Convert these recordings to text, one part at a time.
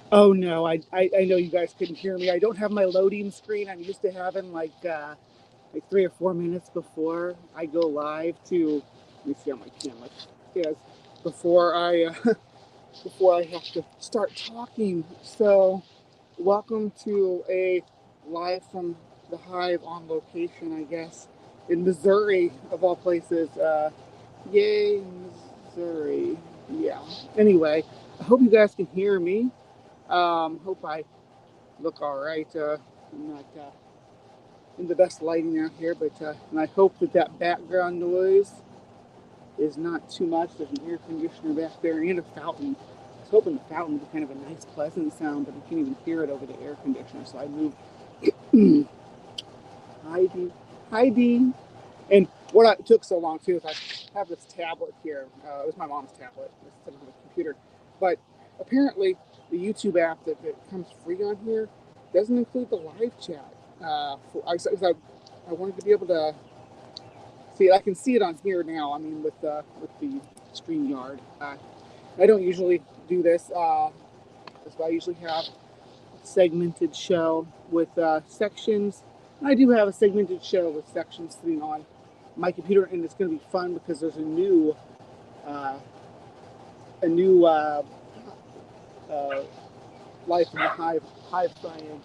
Oh no, I know you guys couldn't hear me. I don't have my loading screen. I'm used to having like 3 or 4 minutes before I go live to. Let me see on my camera. Yes, before I before I have to start talking. So, welcome to a live from the Hive on location, I guess, in Missouri of all places. Yay, Missouri. Yeah. Anyway, I hope you guys can hear me. Hope I look all right. I'm not in the best lighting out here, but and I hope that that background noise is not too much. There's an air conditioner back there and a fountain. I was hoping the fountain would be kind of a nice, pleasant sound, but you can't even hear it over the air conditioner. So I moved. Heidi, Heidi. And what took so long too is I have this tablet here. It was my mom's tablet instead of the computer. But apparently, the YouTube app that comes free on here doesn't include the live chat. I wanted to be able to see. I can see it on here now. I mean, with the StreamYard. I don't usually do this. That's why I usually have a segmented show with sections. I do have a segmented show with sections sitting on my computer, and it's going to be fun because there's uh, a new uh, life in the HiveScience.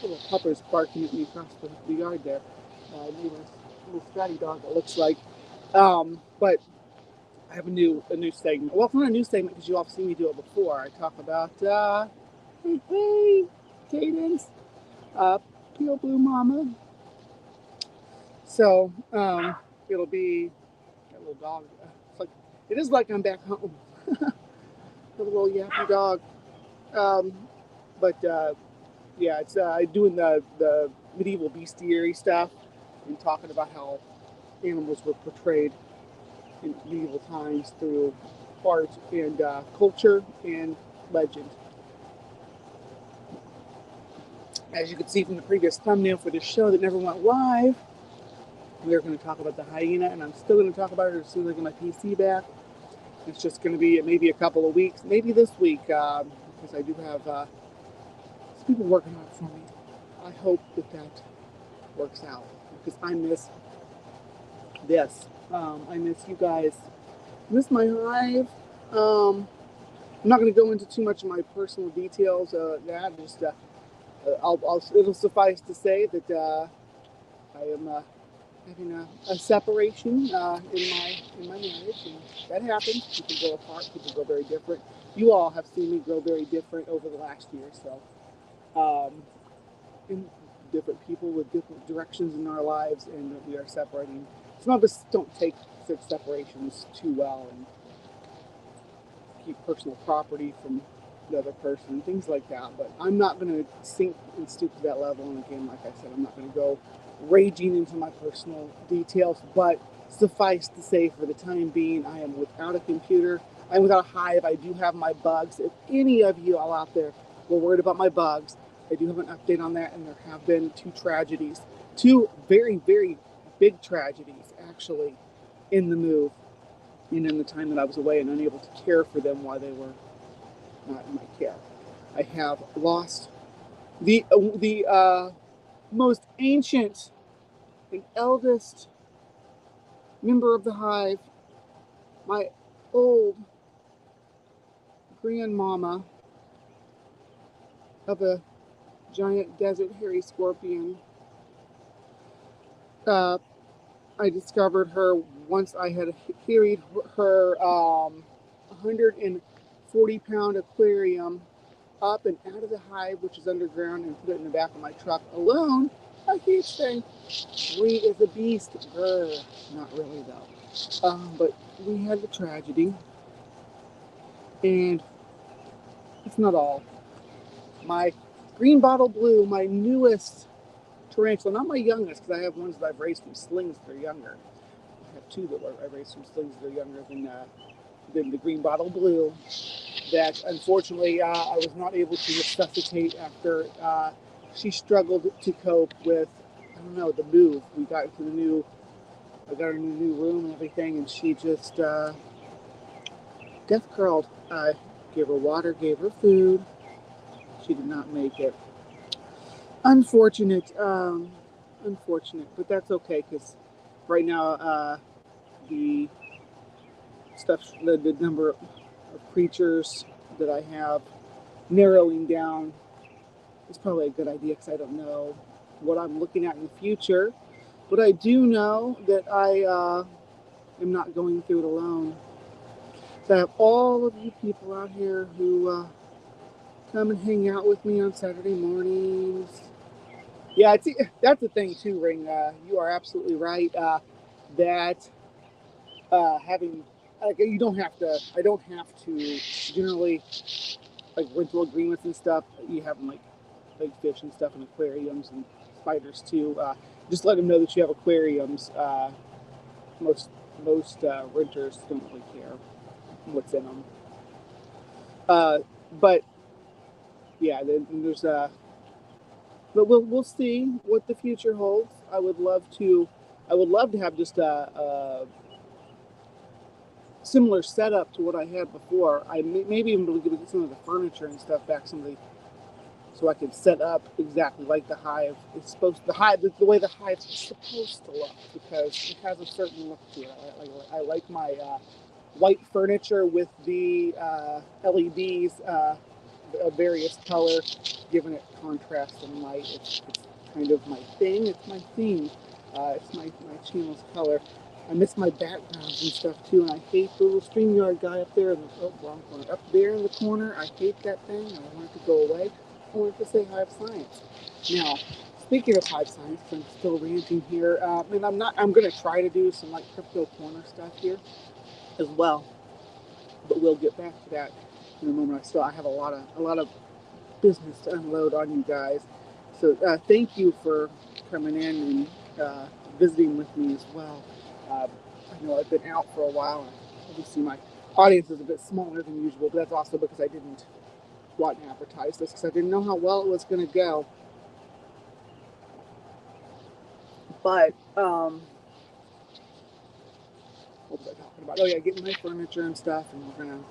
Little puppers barking at me across the yard there. Little Scotty dog, it looks like. But I have a new segment. Well, it's not a new segment because you all have seen me do it before. I talk about hey, Cadence, uh, Peel Blue Mama. So it'll be that little dog. It's like it is like I'm back home. The little yappy dog. Um, but yeah, it's doing the medieval bestiary stuff and talking about how animals were portrayed in medieval times through art and culture and legend. As you can see from the previous thumbnail for this show that never went live, we are going to talk about the hyena, and I'm still going to talk about it as soon as I get my PC back. It's just going to be maybe a couple of weeks, maybe this week, because I do have some people working on it for me. I hope that that works out because I miss this. I miss you guys. I miss my hive. I'm not going to go into too much of my personal details. That just it'll suffice to say that I am having a separation in my marriage, and that happens. People grow apart. People grow very different. You all have seen me grow very different over the last year, so and different people with different directions in our lives, and we are separating. Some of us don't take such separations too well, and keep personal property from the other person, things like that. But I'm not going to sink and stoop to that level. And again, like I said, I'm not going to go raging into my personal details. But suffice to say, for the time being, I am without a computer. I'm without a hive. I do have my bugs. If any of you all out there were worried about my bugs, I do have an update on that. And there have been two tragedies, two very, very big tragedies, actually, in the move and in the time that I was away and unable to care for them while they were not in my care. I have lost the most ancient and eldest member of the hive, my old grandmama of a giant desert hairy scorpion. Uh, I discovered her once I had carried her 140-pound aquarium up and out of the hive, which is underground, and put it in the back of my truck alone. I keep saying, Bree is a beast. Grr. Not really, though. But we had the tragedy, and it's not all. My green bottle blue, my newest tarantula, not my youngest, because I have ones that I've raised from slings that are younger. I have two that I've raised from slings that are younger than the green bottle blue. That unfortunately I was not able to resuscitate after she struggled to cope with, I don't know, the move. We got into I got her in a new room and everything, and she just death curled. I gave her water, gave her food, she did not make it. Unfortunate, unfortunate, but that's okay because right now the the number of creatures that I have narrowing down is probably a good idea because I don't know what I'm looking at in the future. But I do know that I am not going through it alone. So I have all of you people out here who come and hang out with me on Saturday mornings. Yeah, that's the thing too, Ring. You are absolutely right. That having like you don't have to. I don't have to generally like rental agreements and stuff. You have like big fish and stuff in aquariums and spiders too. Just let them know that you have aquariums. Most renters don't really care what's in them. But yeah, then there's but we'll see what the future holds. I would love to have just a similar setup to what I had before. I maybe even be able to get some of the furniture and stuff back, so I could set up exactly like the hive. It's supposed to, the way the hive is supposed to look because it has a certain look to it. I like my white furniture with the LEDs of various color, giving it contrast and light. It's kind of my thing. It's my theme. It's my channel's color. I miss my backgrounds and stuff too, and I hate the little StreamYard guy up there in the wrong corner. Up there in the corner, I hate that thing. I want it to go away. I want to say HiveScience. Now, speaking of HiveScience, I'm still ranting here, and I'm going to try to do some like CryptoCorner stuff here as well, but we'll get back to that in a moment. I have a lot of business to unload on you guys. So thank you for coming in and visiting with me as well. I know I've been out for a while, and obviously my audience is a bit smaller than usual, but that's also because I didn't want to advertise this because I didn't know how well it was going to go. But what was I talking about? Oh yeah, getting my furniture and stuff, and we're gonna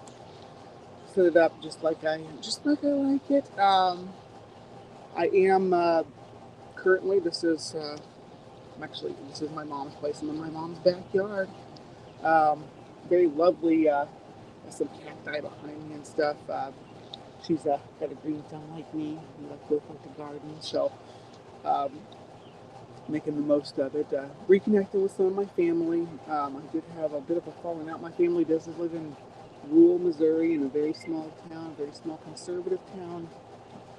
set it up just like I like it. I am currently. This is my mom's place. I'm in my mom's backyard. Very lovely. Some cacti behind me and stuff. She's got a green thumb like me. We both like the garden, so making the most of it. Reconnecting with some of my family. I did have a bit of a falling out. My family does live in rural Missouri in a very small town, very small conservative town.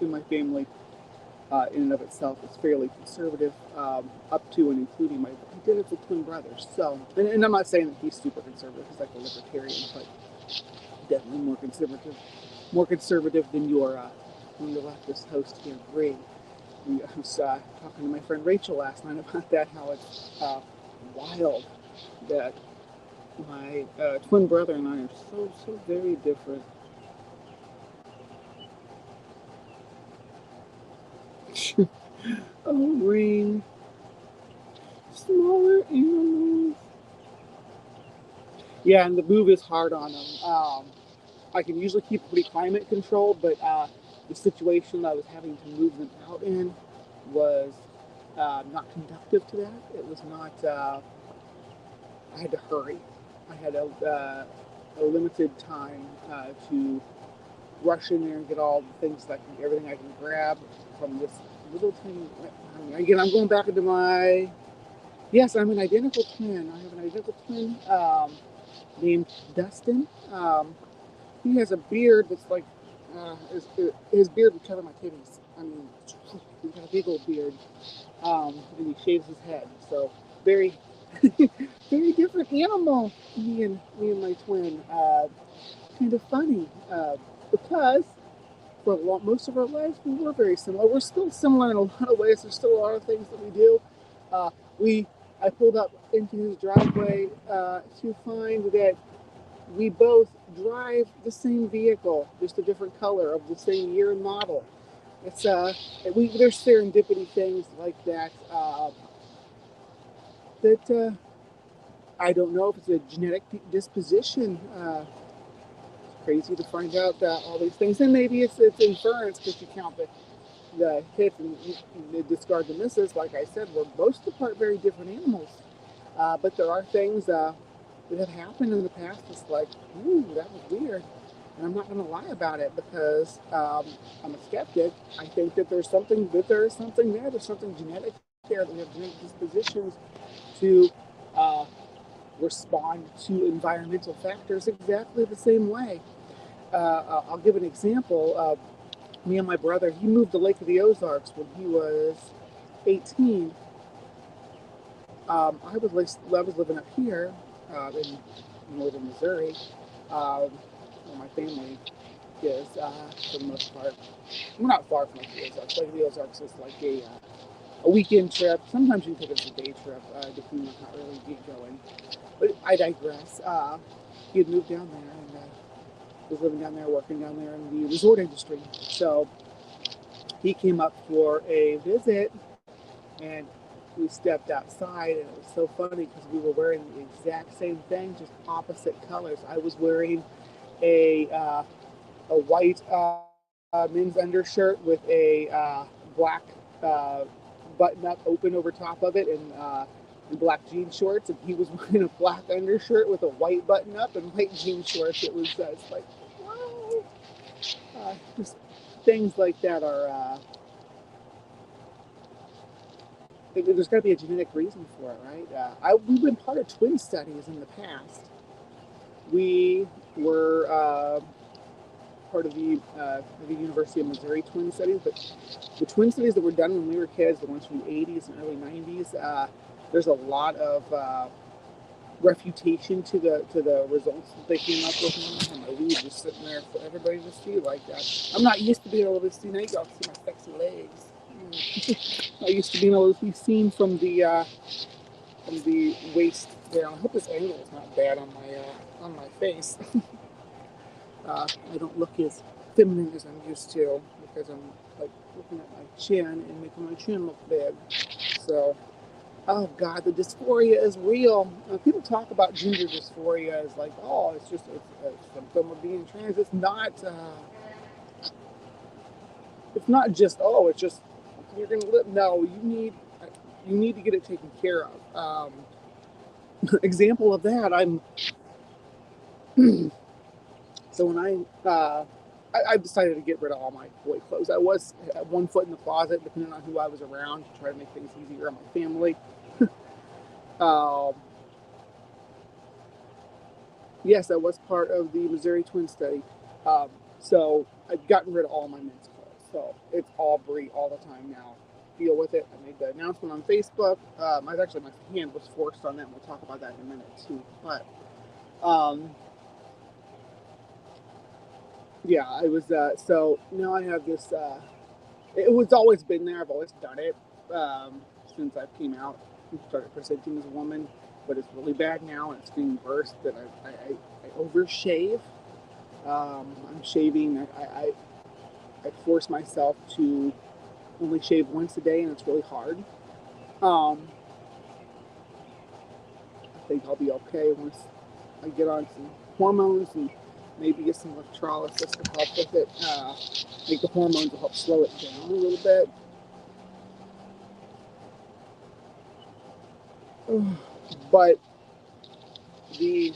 In my family, in and of itself, is fairly conservative, up to and including my identical twin brothers. So, and I'm not saying that he's super conservative. He's like a libertarian, but definitely more conservative than your leftist host here, Greg. I was talking to my friend Rachel last night about that, how it's wild that my twin brother and I are so very different. Oh, Ring. Smaller animals. Yeah, and the move is hard on them. I can usually keep pretty climate controlled, but the situation I was having to move them out in was not conductive to that. It was not. I had to hurry. I had a limited time to rush in there and get all the things everything I can grab from this little tiny. Again, I'm going back into my. Yes, I'm an identical twin. I have an identical twin named Dustin. He has a beard that's like his beard would cover my titties. I mean, he's got a big old beard, and he shaves his head. So very, very different animal. Me and my twin. Kind of funny because for most of our lives we were very similar. We're still similar in a lot of ways. There's still a lot of things that we do. I pulled up into his driveway to find that we both drive the same vehicle, just a different color of the same year and model. It's there's serendipity things like that that I don't know if it's a genetic disposition. crazy to find out that all these things, and maybe it's inference because you count the hits and you discard the misses. Like I said, we're most of the part very different animals, but there are things that have happened in the past. It's like, ooh, that was weird. And I'm not going to lie about it because I'm a skeptic. I think that there's something there. There's something genetic there that we have genetic dispositions to respond to environmental factors exactly the same way. I'll give an example. Me and my brother, he moved to Lake of the Ozarks when he was 18. I was living up here in northern Missouri, where my family is for the most part. We're not far from Lake of the Ozarks. Lake of the Ozarks is like a weekend trip. Sometimes you can take it as a day trip, depending on how early you get going. But I digress. He had moved down there and was living down there, working down there in the resort industry. So he came up for a visit, and we stepped outside, and it was so funny because we were wearing the exact same thing, just opposite colors. I was wearing a white men's undershirt with a black button-up open over top of it, and black jean shorts, and he was wearing a black undershirt with a white button-up and white jean shorts. It was it's like, wow. Just things like that are. There's got to be a genetic reason for it, right? We've been part of twin studies in the past. We were part of the University of Missouri twin studies, but the twin studies that were done when we were kids, the ones from the 80s and early 90s, there's a lot of refutation to the results that they came up with. And my weed just sitting there for everybody to see like that. I'm not used to being able to see. Now you got to see my sexy legs. I used to being able to be seen from the waist down. I hope this angle is not bad on my face. I don't look as feminine as I'm used to because I'm like looking at my chin and making my chin look big. So, oh God, the dysphoria is real. People talk about gender dysphoria as like, oh, it's just a symptom of being trans. It's not. It's not just it's just you're gonna live. No, you need to get it taken care of. Example of that, I'm. So when I've decided to get rid of all my boy clothes. I was at one foot in the closet, depending on who I was around, to try to make things easier on my family. Yes, I was part of the Missouri Twin Study. So I've gotten rid of all my men's clothes. So it's all Brie all the time now. Deal with it. I made the announcement on Facebook. My hand was forced on that. We'll talk about that in a minute too. But yeah, I was. So now I have this. It was always been there. I've always done it since I came out and started presenting as a woman. But it's really bad now, and it's getting worse. That I overshave. I'm shaving. I force myself to only shave once a day, and it's really hard. I think I'll be okay once I get on some hormones and maybe get some electrolysis to help with it. I think the hormones will help slow it down a little bit. But the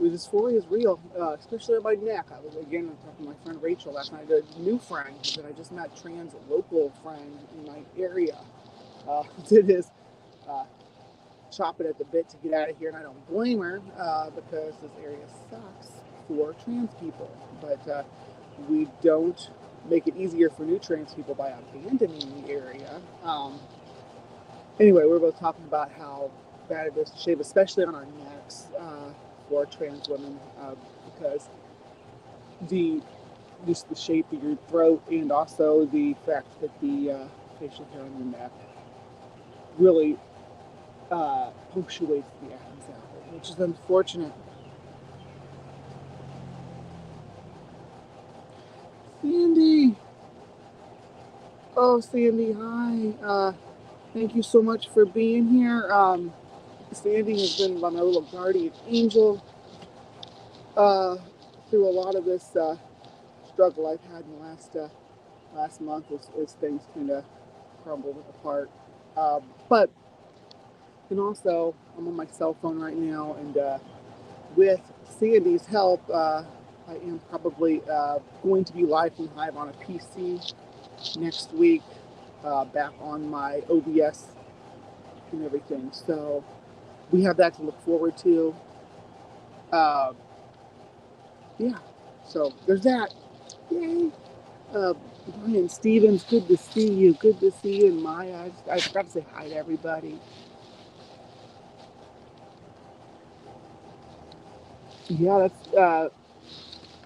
dysphoria is real, especially on my neck. I was again talking to my friend Rachel last night, a new friend that I just met, trans local friend in my area. Did his chopping at the bit to get out of here, and I don't blame her because this area sucks for trans people. But we don't make it easier for new trans people by abandoning the area. Anyway, we're both talking about how bad it is to shave, especially on our necks for trans women, because just the shape of your throat and also the fact that the facial hair on your neck really punctuates the Adam's apple, which is unfortunate. Sandy! Oh, Sandy, hi. Thank you so much for being here. Sandy has been my little guardian angel. through a lot of this struggle I've had in the last month as things kind of crumbled apart. But and also I'm on my cell phone right now, and with Sandy's help, I am probably going to be live from Hive on a PC next week, back on my OBS and everything. So we have that to look forward to. Yeah, so there's that. Yay! Brian Stevens, good to see you. Good to see you. And Maya, I forgot to say hi to everybody. Yeah, that's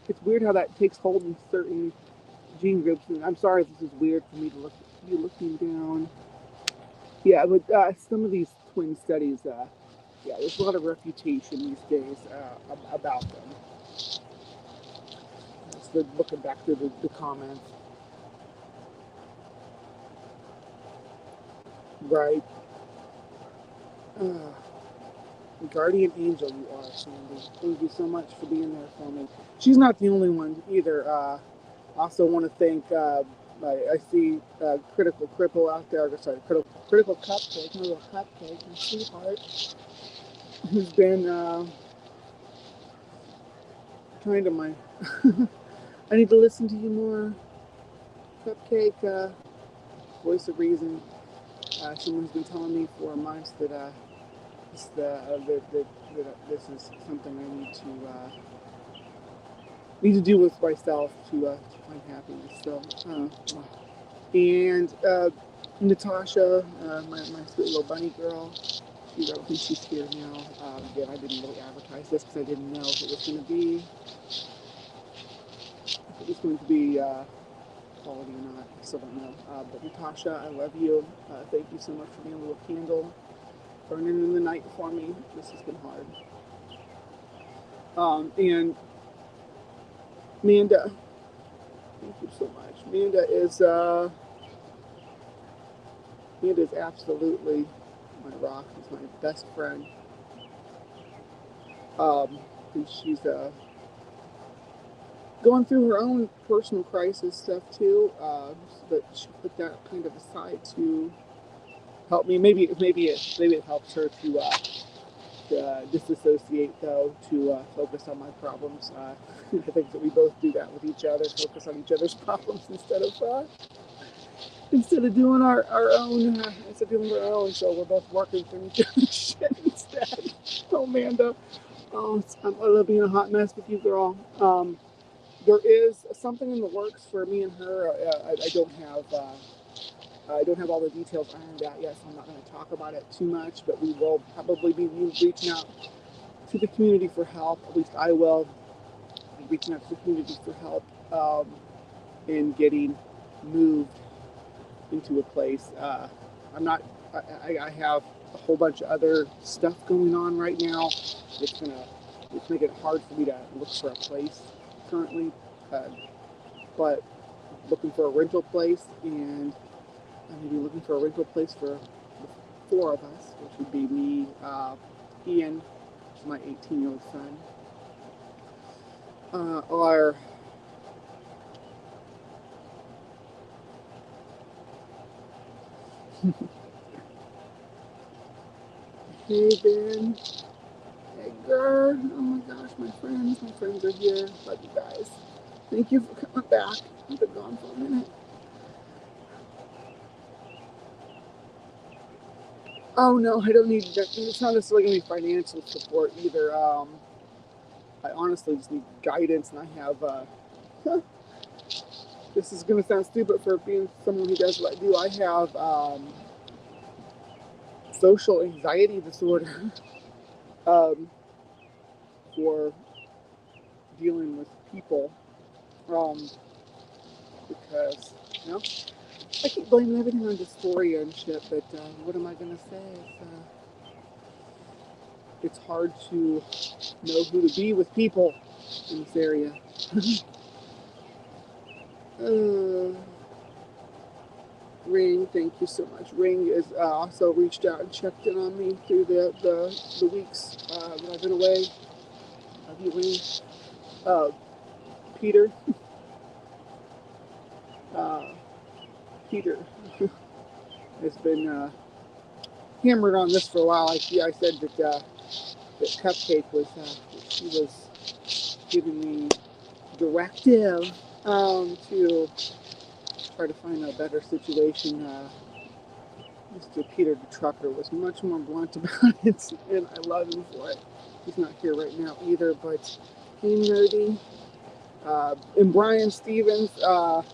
it's weird how that takes hold in certain gene groups. And I'm sorry if this is weird for me to be looking down. Yeah, but some of these twin studies, yeah, there's a lot of reputation these days about them. Just looking back through the comments. Right. Guardian angel you are, Sandy. Thank you so much for being there for me. She's not the only one either. Also want to thank, I see Critical Cripple out there, Critical Cupcake, my little cupcake, my sweetheart, who's been trying to I need to listen to you more. Cupcake, voice of reason. Someone's been telling me for months that this is something I need to do with myself to find happiness. So, and Natasha, my sweet little bunny girl, I don't think she's here now. Again, I didn't really advertise this because I didn't know if it was going to be quality or not. I still don't know. But Natasha, I love you. Thank you so much for being a little candle burning in the night for me. This has been hard. And Amanda, thank you so much. Amanda is absolutely my rock. She's my best friend. And she's going through her own personal crisis stuff too. But she put that kind of aside to help me. Maybe it helps her to disassociate, though, to focus on my problems. I think that we both do that with each other. Focus on each other's problems instead of doing our own. Instead of doing our own, so we're both working through each other's shit instead. Oh, Amanda. Oh, I love being a hot mess with you, girl. There is something in the works for me and her. I don't have all the details ironed out yet, so I'm not going to talk about it too much, but we will probably be reaching out to the community for help. At least I will be reaching out to the community for help in getting moved into a place. I have a whole bunch of other stuff going on right now. It's making it hard for me to look for a place currently, but looking for a rental place, and I'm going to be looking for a rental place for the four of us, which would be me, Ian, which is my 18-year-old son, our hey Ben, hey girl, oh my gosh, my friends are here. Love you guys. Thank you for coming back. I've been gone for a minute. Oh no, I don't need that. It's not necessarily going to be financial support either. I honestly just need guidance, and I have, this is going to sound stupid for being someone who does what I do. I have social anxiety disorder for dealing with people, because, you know, I keep blaming everything on dysphoria and shit, but what am I going to say? It's hard to know who to be with people in this area. Ring, thank you so much. Ring is also reached out and checked in on me through the weeks that I've been away. Love you, Ring. uh, Peter. Uh, Peter has been hammered on this for a while. I said that Cupcake was she was giving me directive to try to find a better situation. Mr. Peter the Trucker was much more blunt about it, and I love him for it. He's not here right now either, but hey, nerdy. And Brian Stevens, oh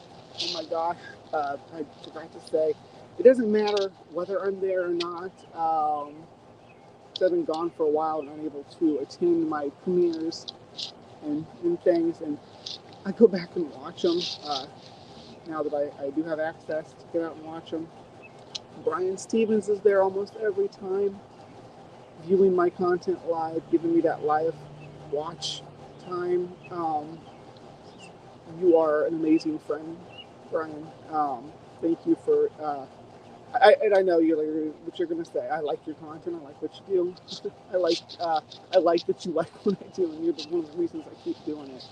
my gosh, I forgot to say, it doesn't matter whether I'm there or not. I've been gone for a while and unable to attend my premieres and things, and I go back and watch them now that I do have access to get out and watch them. Brian Stevens is there almost every time, viewing my content live, giving me that live watch time. You are an amazing friend, Brian. Thank you for. I know what you're gonna say. I like your content. I like what you do. I like that you like what I do, and you're one of the reasons I keep doing it.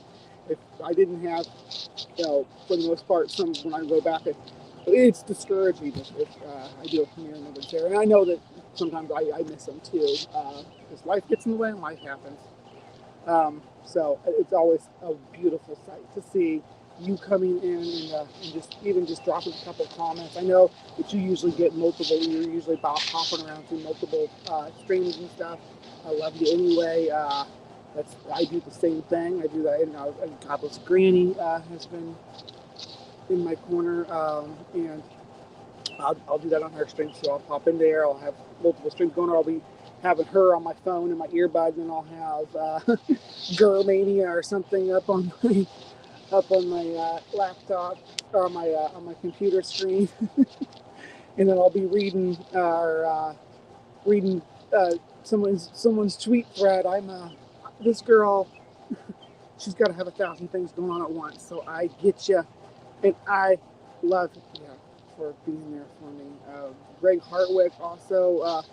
If I didn't have, for the most part, when I go back, it's discouraging if I do a premiere and nobody's there. And I know that sometimes I miss them too, because life gets in the way and life happens. So it's always a beautiful sight to see you coming in and just dropping a couple of comments. I know that you usually get multiple. You're usually hopping around through multiple streams and stuff. I love you anyway. I do the same thing. I do that. And God bless Granny has been in my corner, and I'll do that on her stream. So I'll pop in there. I'll have multiple streams going. Or I'll be having her on my phone and my earbud, and then I'll have Germania or something up on my laptop or on my computer screen, and then I'll be reading someone's tweet thread. This girl. She's got to have 1,000 things going on at once. So I get you, and I love you for being there for me. Greg Hartwick also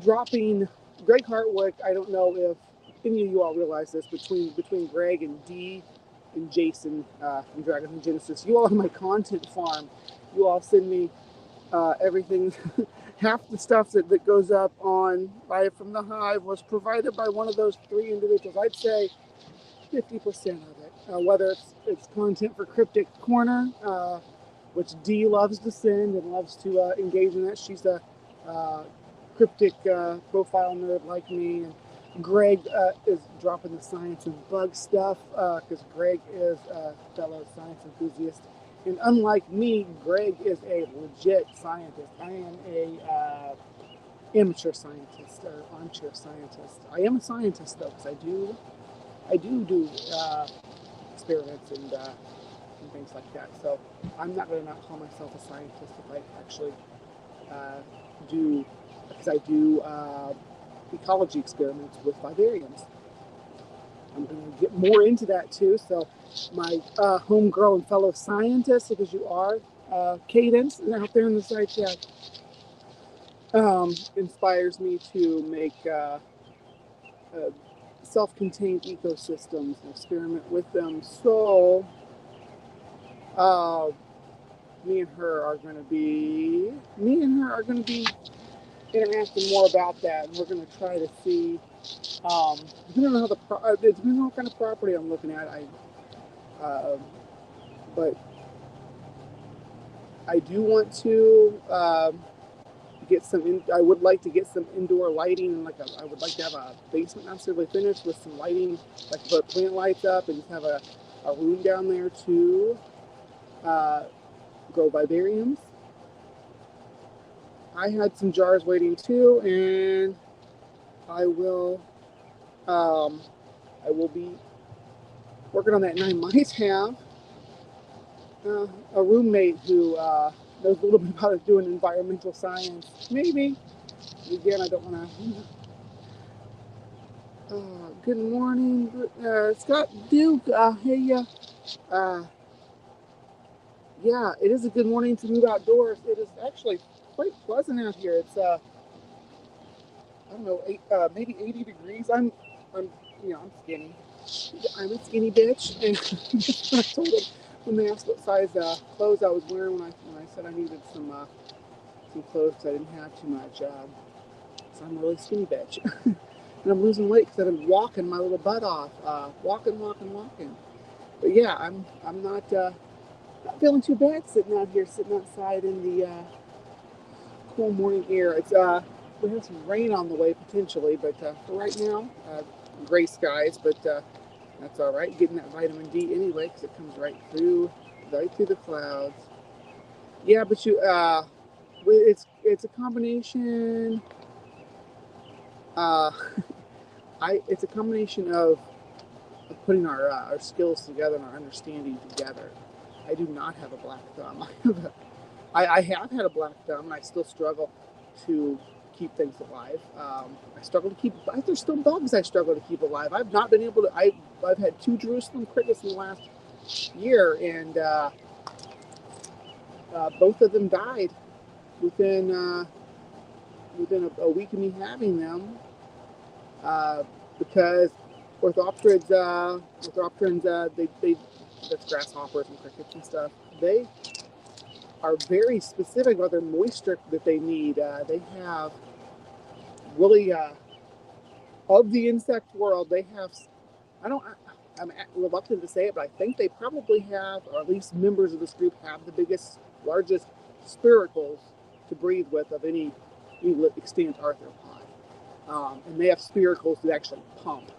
dropping. Greg Hartwick, I don't know if any of you all realize this, between Greg and Dee and Jason from Dragon and Genesis, you all are my content farm. You all send me everything. Half the stuff that goes up on Live from the Hive was provided by one of those three individuals. I'd say 50% of it, whether it's content for CryptoCorner, which Dee loves to send and loves to engage in that. She's a cryptic profile nerd like me, and Greg is dropping the science and bug stuff because Greg is a fellow science enthusiast. And unlike me, Greg is a legit scientist. I am a amateur scientist or armchair scientist. I am a scientist though, because I do experiments and things like that. So I'm not going to not call myself a scientist if I actually do, because I do ecology experiments with vivariums. I'm going to get more into that too. So my homegirl and fellow scientist, because you are, Cadence out there in the side chat, inspires me to make self-contained ecosystems and experiment with them. So me and her are going to be interacting more about that, and we're going to try to see. Depending on depending on what kind of property I'm looking at, but I do want to get some. I would like to get some indoor lighting, I would like to have a basement not necessarily finished with some lighting, like put plant lights up and just have a room down there to grow vivariums. I had some jars waiting too, and I will be working on that. And I might have a roommate who knows a little bit about doing environmental science. Maybe. Again, I don't want to. Good morning, Scott Duke. Hey, yeah, it is a good morning to move outdoors. It is actually quite pleasant out here. It's I don't know, maybe 80 degrees. I'm skinny. I'm a skinny bitch, and I told them when they asked what size clothes I was wearing when I said I needed some clothes because I didn't have too much. So I'm a really skinny bitch, and I'm losing weight because I've been walking my little butt off, walking. But yeah, I'm not feeling too bad sitting outside in the cool morning air. It's we have some rain on the way potentially, but for right now, gray skies, but that's all right. Getting that vitamin D anyway because it comes right through the clouds. Yeah, but it's a combination. Uh, it's a combination of putting our skills together and our understanding together. I do not have a black thumb. I have had a black thumb, and I still struggle to keep things alive. I struggle to keep. There's still bugs I struggle to keep alive. I've not been able to. I've had 2 Jerusalem crickets in the last year, and both of them died within a week of me having them, because orthopterids, that's grasshoppers and crickets and stuff. They are very specific about their moisture that they need. They have really, of the insect world, they have, I'm reluctant to say it, but I think they probably have, or at least members of this group have the largest spiracles to breathe with of any extant arthropod. And they have spiracles that actually pump.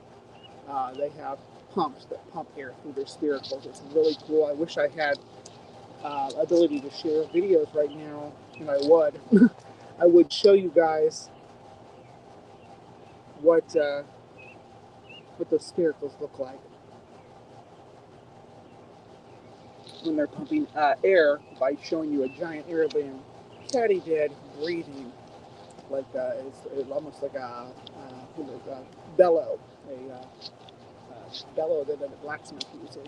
They have pumps that pump air through their spiracles. It's really cool. I wish I had ability to share videos right now, and I would. I would show you guys what those spiracles look like when they're pumping air by showing you a giant air balloon. Katydid breathing like it's almost like a bellow, a bellow that a blacksmith uses.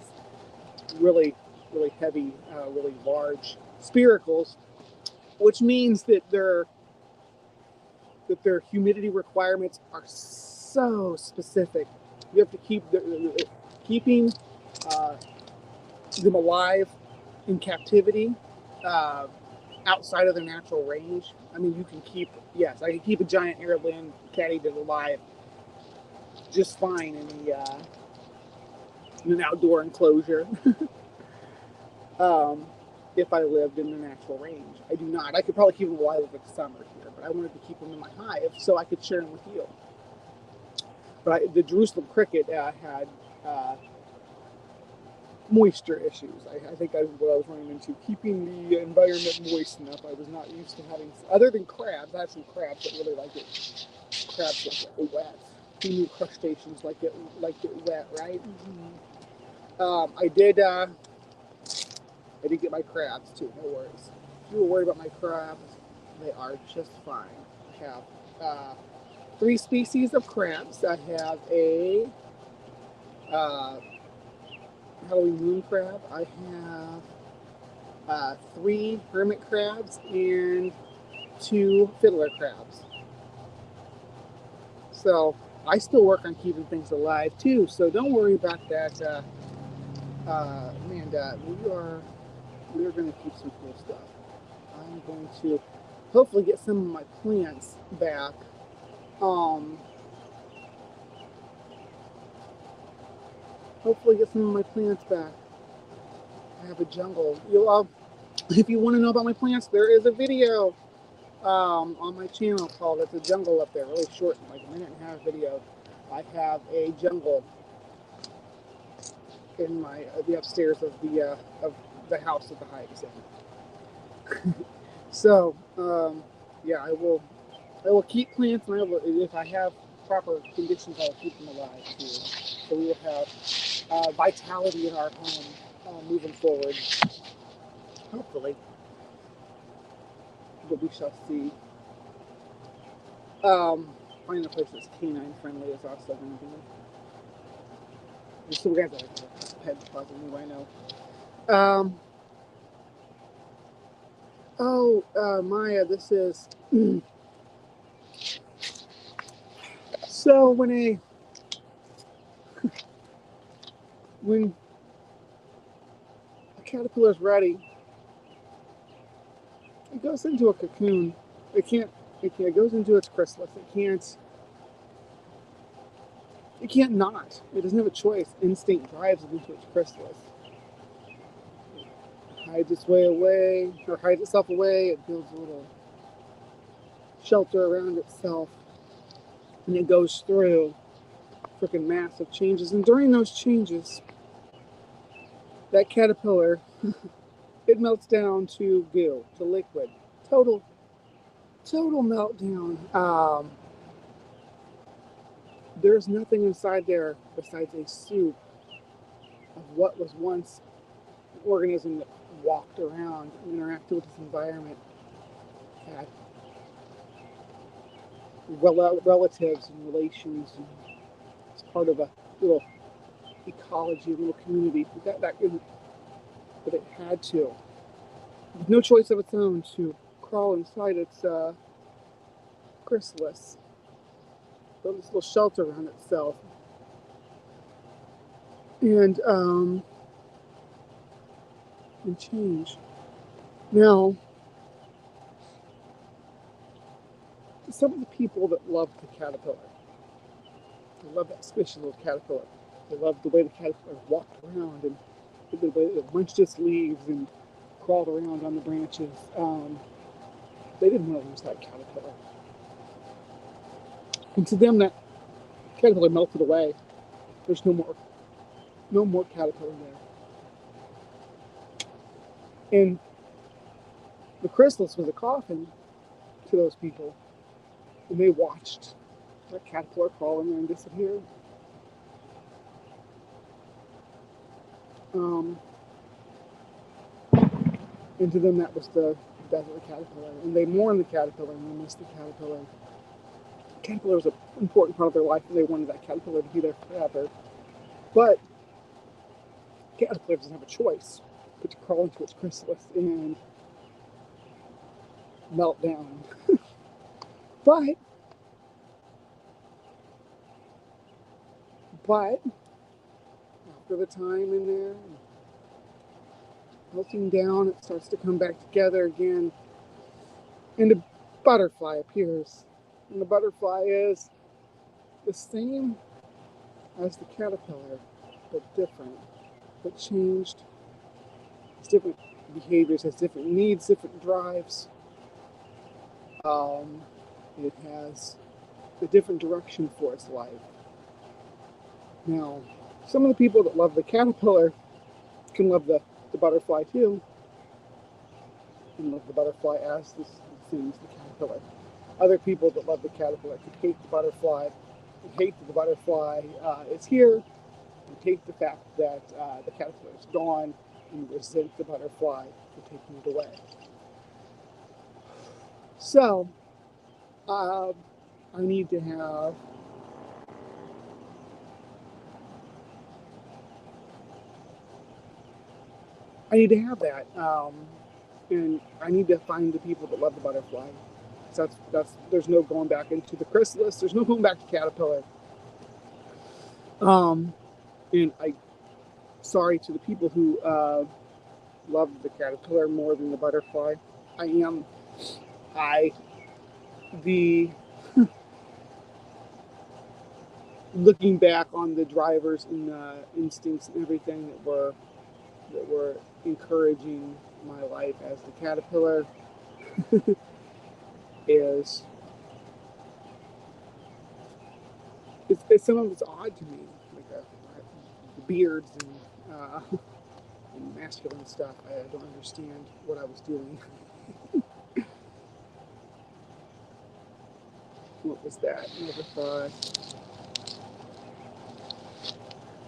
Really, really heavy, really large spiracles, which means that their humidity requirements are so specific. You have to keep keeping them alive in captivity, outside of their natural range. I mean, I can keep a giant airland katydid alive just fine in an outdoor enclosure. If I lived in the natural range. I do not. I could probably keep them alive over the summer here, but I wanted to keep them in my hive so I could share them with you. But the Jerusalem cricket had moisture issues. I think that's what I was running into, keeping the environment moist enough. I was not used to having, other than crabs. I have some crabs that really like it. Crabs like it wet. Who knew crustaceans like it wet, right? Mm-hmm. I did get my crabs too. No worries. If you were worried about my crabs, they are just fine. I have 3 species of crabs. I have a Halloween moon crab. I have 3 hermit crabs and 2 fiddler crabs. So I still work on keeping things alive too. So don't worry about that, Amanda. We are going to keep some cool stuff. I'm going to hopefully get some of my plants back. Hopefully get some of my plants back. I have a jungle. If you want to know about my plants, there is a video on my channel called "It's a Jungle Up There." Really short, like a 1.5-minute video. I have a jungle in the upstairs of the house that the hive is in. So yeah, I will keep plants, and if I have proper conditions, I'll keep them alive too. So we will have vitality in our home moving forward, hopefully. But we shall see. Finding a place that's canine friendly is also going to be. So we have a pet deposit anyway, I know. Maya, this is. So when when a caterpillar is ready, it goes into a cocoon. It goes into its chrysalis. It can't not. It doesn't have a choice. Instinct drives it into its chrysalis. It hides its way away, or hides itself away. It builds a little shelter around itself, and it goes through freaking massive changes. And during those changes, that caterpillar, it melts down to goo, to liquid. Total meltdown. There's nothing inside there besides a soup of what was once an organism that walked around and interacted with its environment, had relatives and relations, and it's part of a little ecology, a little community. But it had to, with no choice of its own, to crawl inside its chrysalis, build this little shelter around itself, and change. Now, some of the people that love the caterpillar, they love that squishy little caterpillar. They love the way the caterpillar walked around and the way it munched its leaves and crawled around on the branches. They didn't want to lose that caterpillar. And to them, that caterpillar melted away. There's no more caterpillar there. And the chrysalis was a coffin to those people. And they watched that caterpillar crawl in there and disappear. And to them, that was the death of the caterpillar. And they mourned the caterpillar and they missed the caterpillar. The caterpillar was an important part of their life, and they wanted that caterpillar to be there forever. But the caterpillar doesn't have a choice but to crawl into its chrysalis and melt down. But after the time in there, melting down, it starts to come back together again, and a butterfly appears. And the butterfly is the same as the caterpillar, but different, but changed. It's different behaviors, has different needs, different drives. It has a different direction for its life. Now, some of the people that love the caterpillar can love the butterfly too, and love the butterfly as the same as the caterpillar. Other people that love the caterpillar could hate the butterfly, and hate that the butterfly is here, and hate the fact that the caterpillar is gone, and resent the butterfly for taking it away. So, I need to have that, and I need to find the people that love the butterfly. So there's no going back into the chrysalis. There's no going back to caterpillar. And sorry to the people who love the caterpillar more than the butterfly. Looking back on the drivers and the instincts and everything that were encouraging my life as the caterpillar is some of it's odd to me, like the beards and masculine stuff. I don't understand what I was doing. What was that?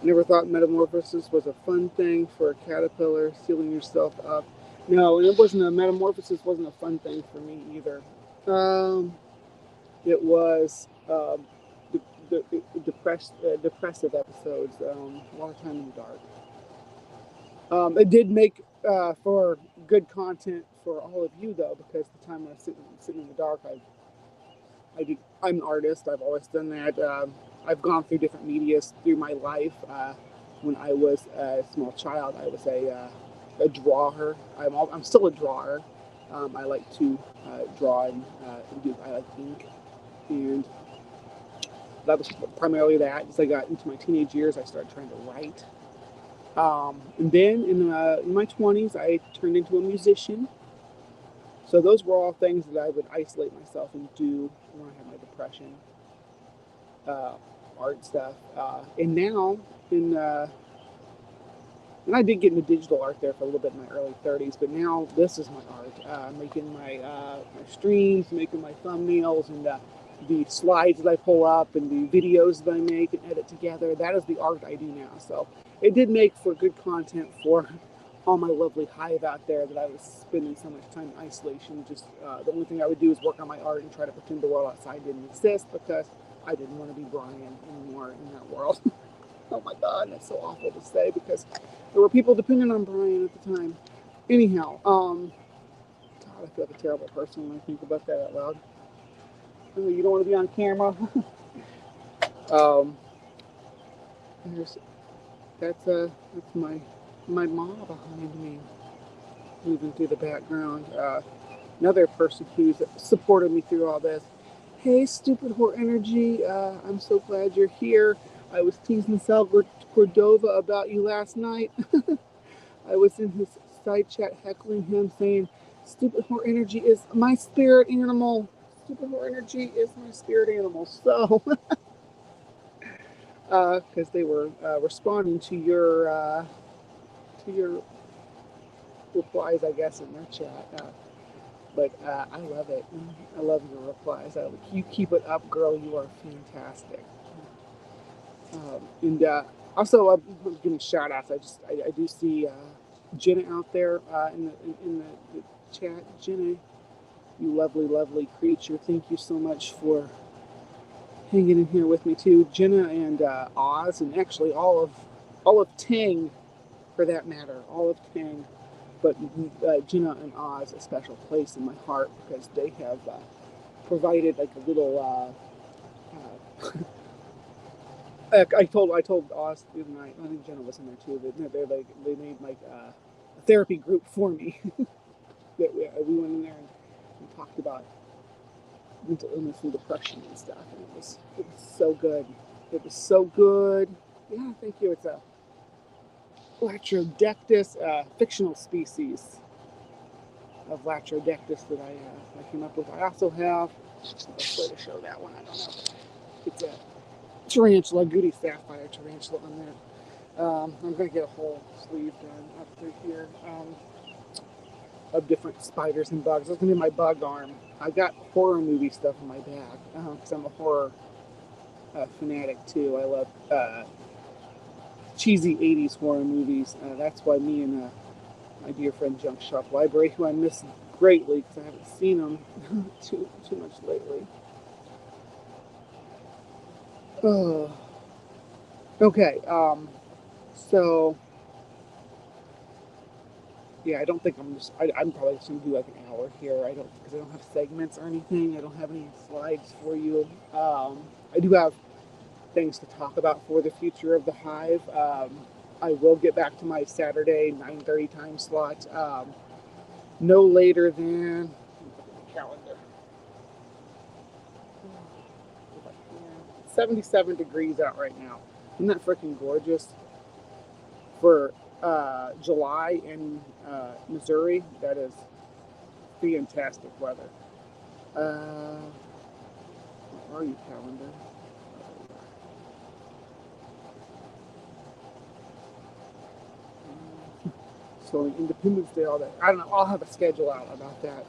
Never thought metamorphosis was a fun thing for a caterpillar, sealing yourself up. No, and it wasn't a metamorphosis. Wasn't a fun thing for me either. It was the depressive episodes. A lot of time in the dark. It did make for good content for all of you though, because the time I was sitting in the dark, I'm an artist. I've always done that. I've gone through different medias through my life. when I was a small child. I was a drawer. I'm still a drawer. I like to draw and do. I like ink, and that was primarily that. As I got into my teenage years, I started trying to write. And then in my 20s, I turned into a musician. So those were all things that I would isolate myself and do when I had my depression, uh, art stuff. And now, in and I did get into digital art there for a little bit in my early 30s, but now this is my art. Making my streams, making my thumbnails, and the slides that I pull up, and the videos that I make and edit together. That is the art I do now. So it did make for good content for all my lovely Hive out there that I was spending so much time in isolation. Just the only thing I would do is work on my art and try to pretend the world outside didn't exist, because I didn't want to be Brian anymore in that world. Oh my God, that's so awful to say, because there were people dependent on Brian at the time. Anyhow, God, I feel like a terrible person when I think about that out loud. Oh, you don't want to be on camera. um, there's that's my mom behind me, moving through the background. Another person who's supported me through all this. Hey, stupid whore energy. I'm so glad you're here. I was teasing Sal Cordova about you last night. I was in his side chat heckling him, saying, "Stupid whore energy is my spirit animal. Stupid whore energy is my spirit animal." So, because they were responding to your replies, I guess, in their chat. But I love it. I love your replies. You keep it up, girl. You are fantastic. And also, I'm giving shout outs. I do see Jenna out there in the chat. Jenna, you lovely, lovely creature. Thank you so much for hanging in here with me too. Jenna and Oz, and actually all of Tang, for that matter, all of Tang. But Jenna and Oz a special place in my heart, because they have provided like a little. I told Oz the other night. I think Jenna was in there too. They made like a therapy group for me. That we went in there and talked about mental illness and depression and stuff, and it was so good. It was so good. Yeah, thank you. It's a Latrodectus, fictional species of Latrodectus that I came up with. I also have, the best way to show that one, I don't know. It's a tarantula, Goody Sapphire tarantula on there. I'm going to get a whole sleeve done up through here of different spiders and bugs. That's going to be my bug arm. I got horror movie stuff in my bag, because I'm a horror fanatic too. I love cheesy 80s horror movies. That's why me and my dear friend Junk Shop Library, who I miss greatly because I haven't seen him too much lately. Okay, so yeah, I don't think I'm probably just gonna do like an hour here. Because I don't have segments or anything. I don't have any slides for you. I do have things to talk about for the future of the Hive. I will get back to my Saturday 9:30 time slot. No later than calendar. 77 degrees out right now. Isn't that freaking gorgeous? For July in Missouri, that is fantastic weather. Where are you, calendar? So Independence Day, all that. I don't know. I'll have a schedule out about that.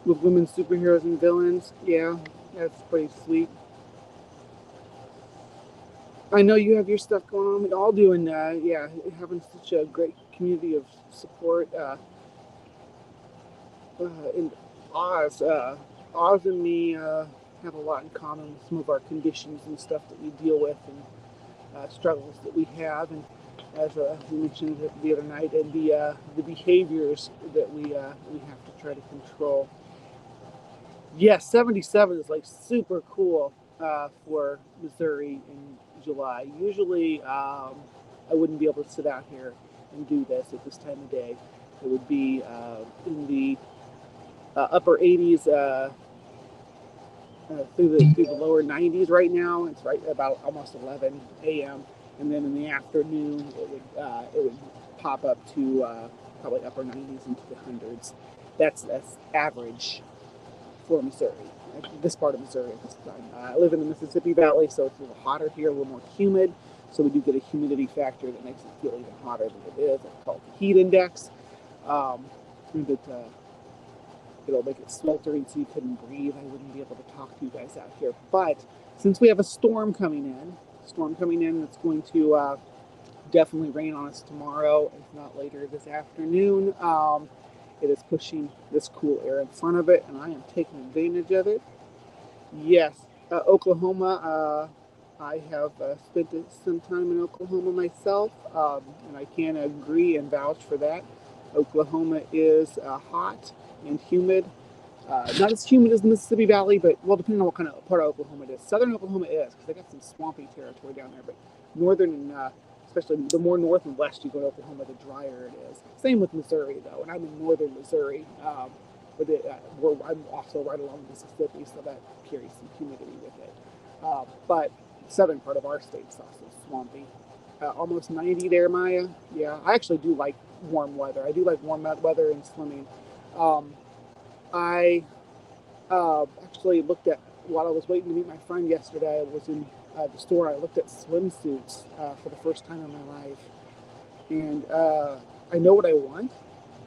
With women superheroes and villains, yeah, that's pretty sweet. I know you have your stuff going on. We all do, and yeah, having such a great community of support. And Oz, Oz and me have a lot in common with some of our conditions and stuff that we deal with, and struggles that we have, and as we mentioned the other night, and the behaviors that we have to try to control. Yes, 77 is like super cool for Missouri and July. Usually, I wouldn't be able to sit out here and do this at this time of day. It would be in the upper 80s through the lower 90s right now. It's right about almost 11 a.m. And then in the afternoon, it would pop up to probably upper 90s into the hundreds. That's average for Missouri, this part of Missouri at this time. I live in the Mississippi Valley, so it's a little hotter here, a little more humid. So we do get a humidity factor that makes it feel even hotter than it is. It's called the heat index. It'll make it sweltering so you couldn't breathe. I wouldn't be able to talk to you guys out here. But since we have a storm coming in that's going to definitely rain on us tomorrow, if not later this afternoon. It is pushing this cool air in front of it, and I am taking advantage of it. Yes, Oklahoma. I have spent some time in Oklahoma myself, and I can agree and vouch for that. Oklahoma is hot and humid. Not as humid as the Mississippi Valley, but, well, depending on what kind of part of Oklahoma it is. Southern Oklahoma is, because they got some swampy territory down there, but northern and especially the more north and west you go to Oklahoma, the drier it is. Same with Missouri, though, and I'm in northern Missouri, but I'm also right along Mississippi, so that carries some humidity with it. But southern part of our state is also swampy. Almost 90 there, Maya. Yeah, I actually do like warm weather. I do like warm weather and swimming. I actually looked at, while I was waiting to meet my friend yesterday, I was in the store. I looked at swimsuits for the first time in my life, and I know what I want.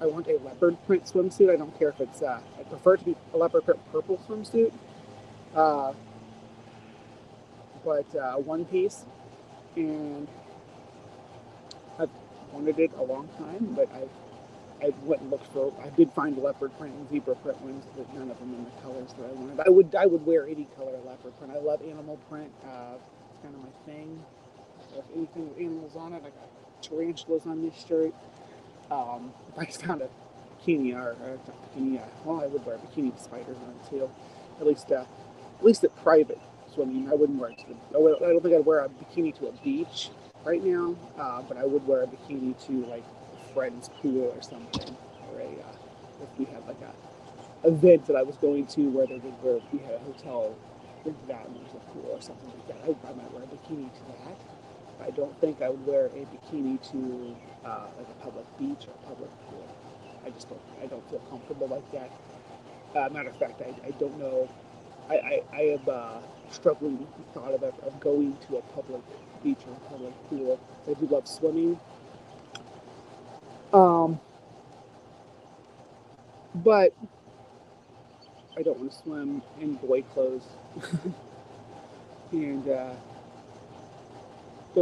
I want a leopard print swimsuit. I don't care if it's I prefer it to be a leopard print purple swimsuit, but one piece, and I've wanted it a long time, but I went and looked for. I did find leopard print and zebra print ones, but none of them in the colors that I wanted. I would wear any color leopard print. I love animal print. It's kind of my thing. If anything with animals on it, I got tarantulas on this shirt. If I found a bikini or not bikini, well, I would wear a bikini with spiders on it too. At least at private swimming, I wouldn't wear it to the. I don't think I'd wear a bikini to a beach right now, but I would wear a bikini to like a friend's pool or something, or if we had like a event that I was going to where we had a hotel with that and there's a pool or something like that. I might wear a bikini to that. I don't think I would wear a bikini to like a public beach or a public pool. I don't feel comfortable like that. Matter of fact, I don't know. I am struggling with the thought of going to a public beach or a public pool. I do love swimming. But I don't want to swim in boy clothes. And there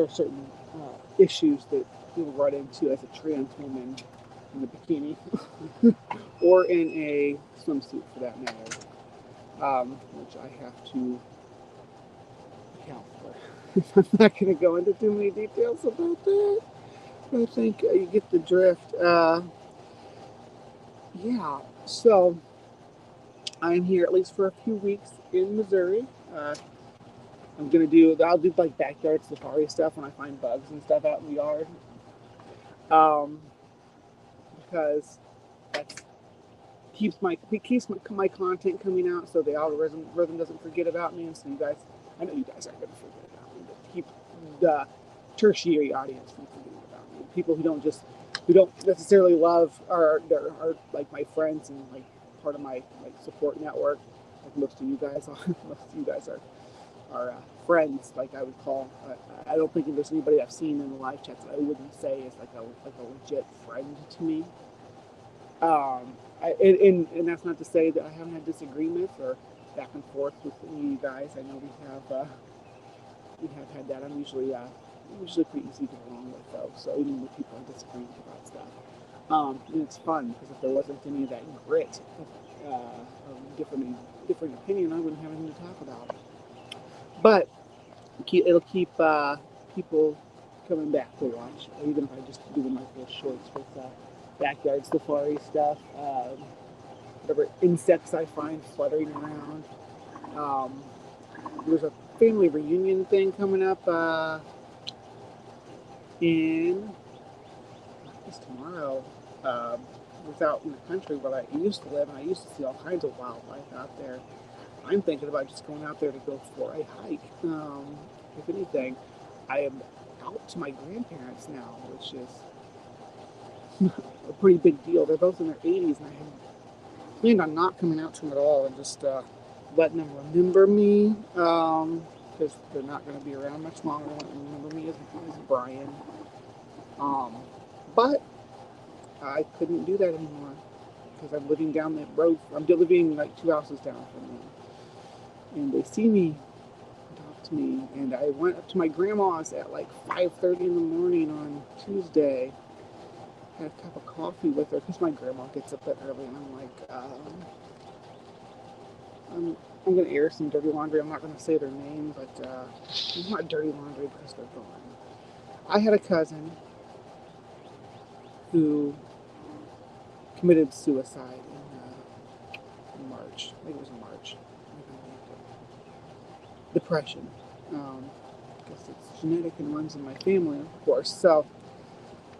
are certain issues that you'll run into as a trans woman in a bikini or in a swimsuit for that matter, which I have to account for. I'm not going to go into too many details about that. I think you get the drift. Yeah, so I'm here at least for a few weeks in Missouri. I'll do like backyard safari stuff when I find bugs and stuff out in the yard. Because that keeps my content coming out, so the algorithm doesn't forget about me, and so you guys, I know you guys aren't going to forget about me, but keep the tertiary audience from forgetting about me. People who don't necessarily love are like my friends and like part of my like support network. Like most of you guys are friends, like I would call. I don't think there's anybody I've seen in the live chats that I wouldn't say is like a legit friend to me. And that's not to say that I haven't had disagreements or back and forth with any of you guys. I know we have had that. I'm usually pretty easy to get along with, though. So even with people I disagree with about stuff, and it's fun because if there wasn't any of that grit of different opinion, I wouldn't have anything to talk about. But it'll keep people coming back to watch, even if I just do like little shorts with backyard safari stuff, whatever insects I find fluttering around. There's a family reunion thing coming up in tomorrow. I was out in the country where I used to live, and I used to see all kinds of wildlife out there. I'm thinking about just going out there to go for a hike. If anything, I am out to my grandparents now, which is a pretty big deal. They're both in their 80s, and I had planned on not coming out to them at all and just letting them remember me, because they're not going to be around much longer. They won't remember me as Brian. But I couldn't do that anymore because I'm living down that road. I'm living like 2 houses down from them. And they see me, talk to me. And I went up to my grandma's at like 5:30 in the morning on Tuesday. Had a cup of coffee with her because my grandma gets up that early. And I'm like, I'm going to air some dirty laundry. I'm not going to say their name, but it's not dirty laundry because they're gone. I had a cousin who committed suicide in March. I think it was in March. Depression. Because it's genetic and runs in my family, of course. So,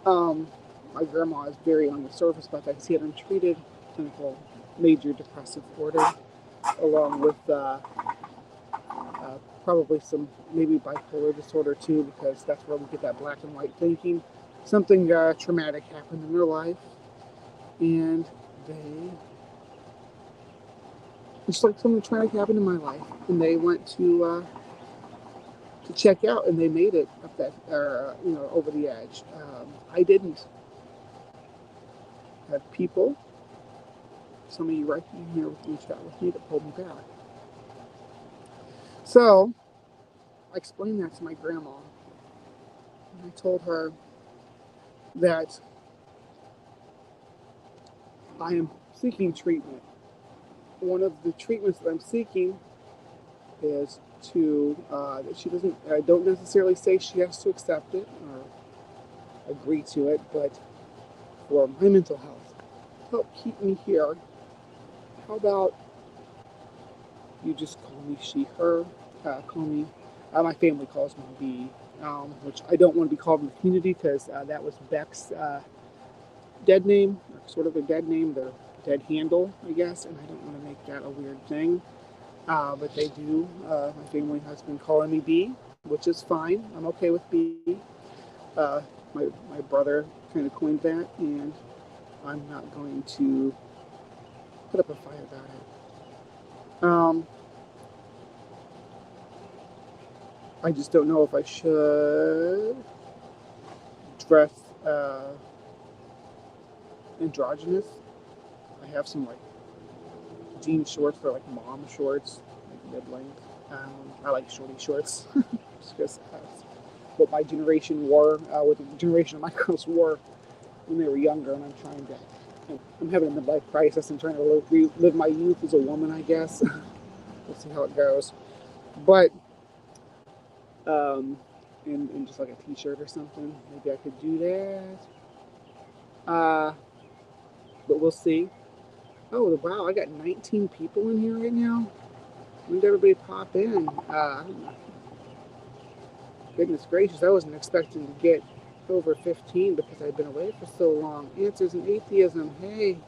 my grandma is very on the surface about that because he had untreated clinical major depressive disorder, along with probably some maybe bipolar disorder too, because that's where we get that black and white thinking. Something traumatic happened in their life, and it's like something traumatic happened in my life, and they went to check out, and they made it up that, over the edge. I didn't. Have people, some of you right here with me, chat with me, that pulled me back. So I explained that to my grandma, and I told her that I am seeking treatment. One of the treatments that I'm seeking is to, that she doesn't, I don't necessarily say she has to accept it or agree to it, but for my mental health, help keep me here. How about you just call me she, her, call me, my family calls me B, which I don't want to be called in the community because that was Beck's dead name, or sort of a dead name, their dead handle, I guess, and I don't want to make that a weird thing. But they do. My family has been calling me B, which is fine. I'm okay with B. My brother kind of coined that, and I'm not going to put up a fight about it. I just don't know if I should dress androgynous. I have some like jean shorts that are like mom shorts, like mid-length. I like shorty shorts just because that's what my generation wore, what the generation of my girls wore when they were younger, and I'm having a midlife crisis and trying to live my youth as a woman, I guess. We'll see how it goes. But, and just like a t-shirt or something, maybe I could do that. But we'll see. Oh, wow, I got 19 people in here right now. When did everybody pop in? Goodness gracious, I wasn't expecting to get over 15 because I've been away for so long. Answers in Atheism. Hey.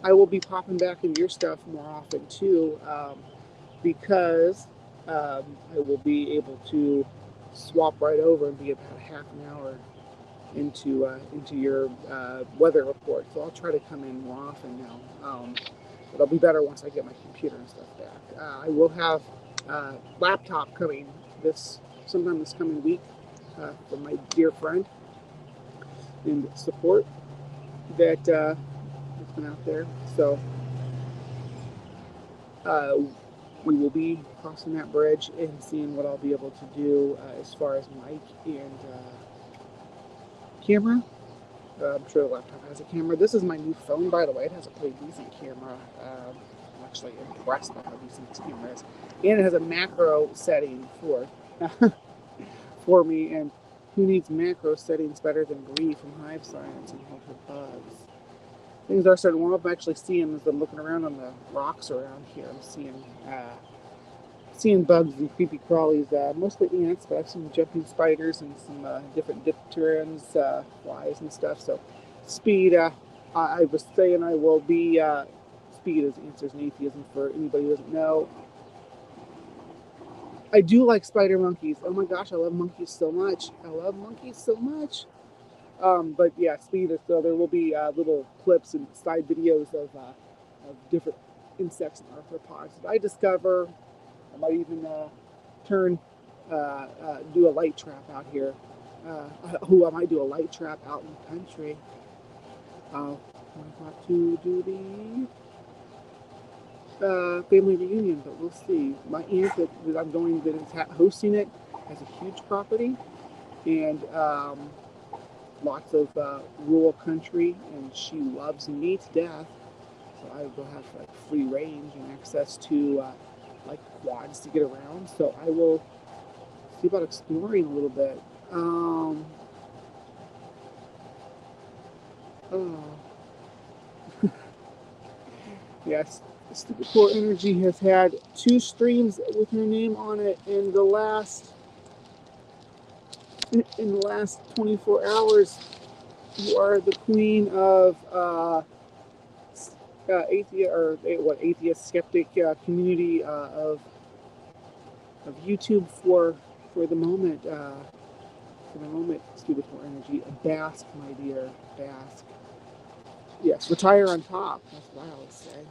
I will be popping back into your stuff more often too, because I will be able to swap right over and be about half an hour into your weather report. So I'll try to come in more often now. It'll be better once I get my computer and stuff back. I will have a laptop coming sometime this coming week from my dear friend and support that has been out there. So we will be crossing that bridge and seeing what I'll be able to do as far as mic and camera. I'm sure the laptop has a camera. This is my new phone, by the way. It has a pretty decent camera. I'm actually impressed by how decent this camera is. And it has a macro setting for me. And who needs macro settings better than Bree from HiveScience and arthropods? Things are starting to warm up. I'm actually seeing, as I'm looking around on the rocks around here, I'm seeing seeing bugs and creepy crawlies, mostly ants, but I've seen jumping spiders and some different dipterans, flies and stuff. So speed, I was saying I will be, speed is answers and atheism for anybody who doesn't know. I do like spider monkeys. Oh my gosh, I love monkeys so much. I love monkeys so much. But yeah, speed is, so there will be little clips and side videos of different insects and arthropods that I discover. I might even do a light trap out here. I might do a light trap out in the country. I want to do the family reunion, but we'll see. My aunt that I'm going that is hosting it has a huge property and lots of rural country, and she loves me to death. So I will have like free range and access to like quads to get around. So I will see about exploring a little bit. Oh, yes, Stupid Core Energy has had 2 streams with her name on it in the last 24 hours. You are the queen of atheist skeptic community of YouTube for the moment. Stupid Core Energy. Bask, my dear, bask. Yes, retire on top. That's what I always say.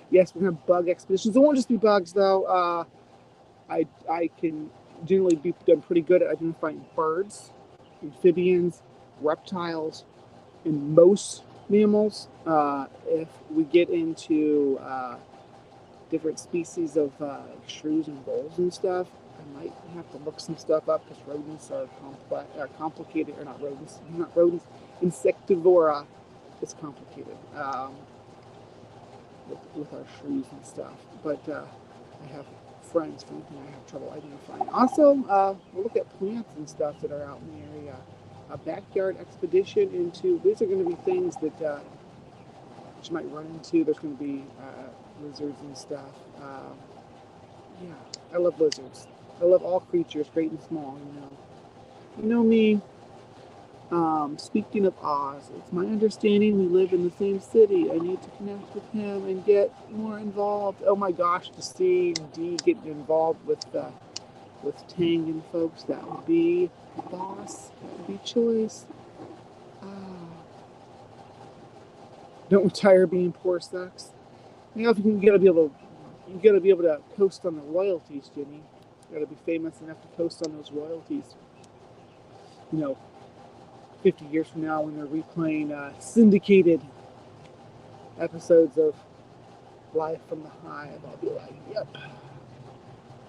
Yes, we're gonna have bug expeditions. It won't just be bugs though. I can generally be done pretty good at identifying birds, amphibians, reptiles, and most mammals. If we get into different species of shrews and voles and stuff, I might have to look some stuff up because rodents are complicated, or not rodents, insectivora is complicated with our shrews and stuff. But I have friends from whom I have trouble identifying. Also, we'll look at plants and stuff that are out in the area. A backyard expedition into, these are going to be things that you might run into. There's going to be lizards and stuff. Yeah, I love lizards. I love all creatures, great and small, you know. You know me. Speaking of Oz, it's my understanding we live in the same city. I need to connect with him and get more involved. Oh my gosh, to see Dee getting involved with Tang and folks, that would be boss. That would be choice. Don't retire being poor sucks. You know, if you gotta be able to coast on the royalties, Jimmy. You gotta be famous enough to coast on those royalties. You know, 50 years from now when they're replaying syndicated episodes of Live from the Hive, I'll be like, yep,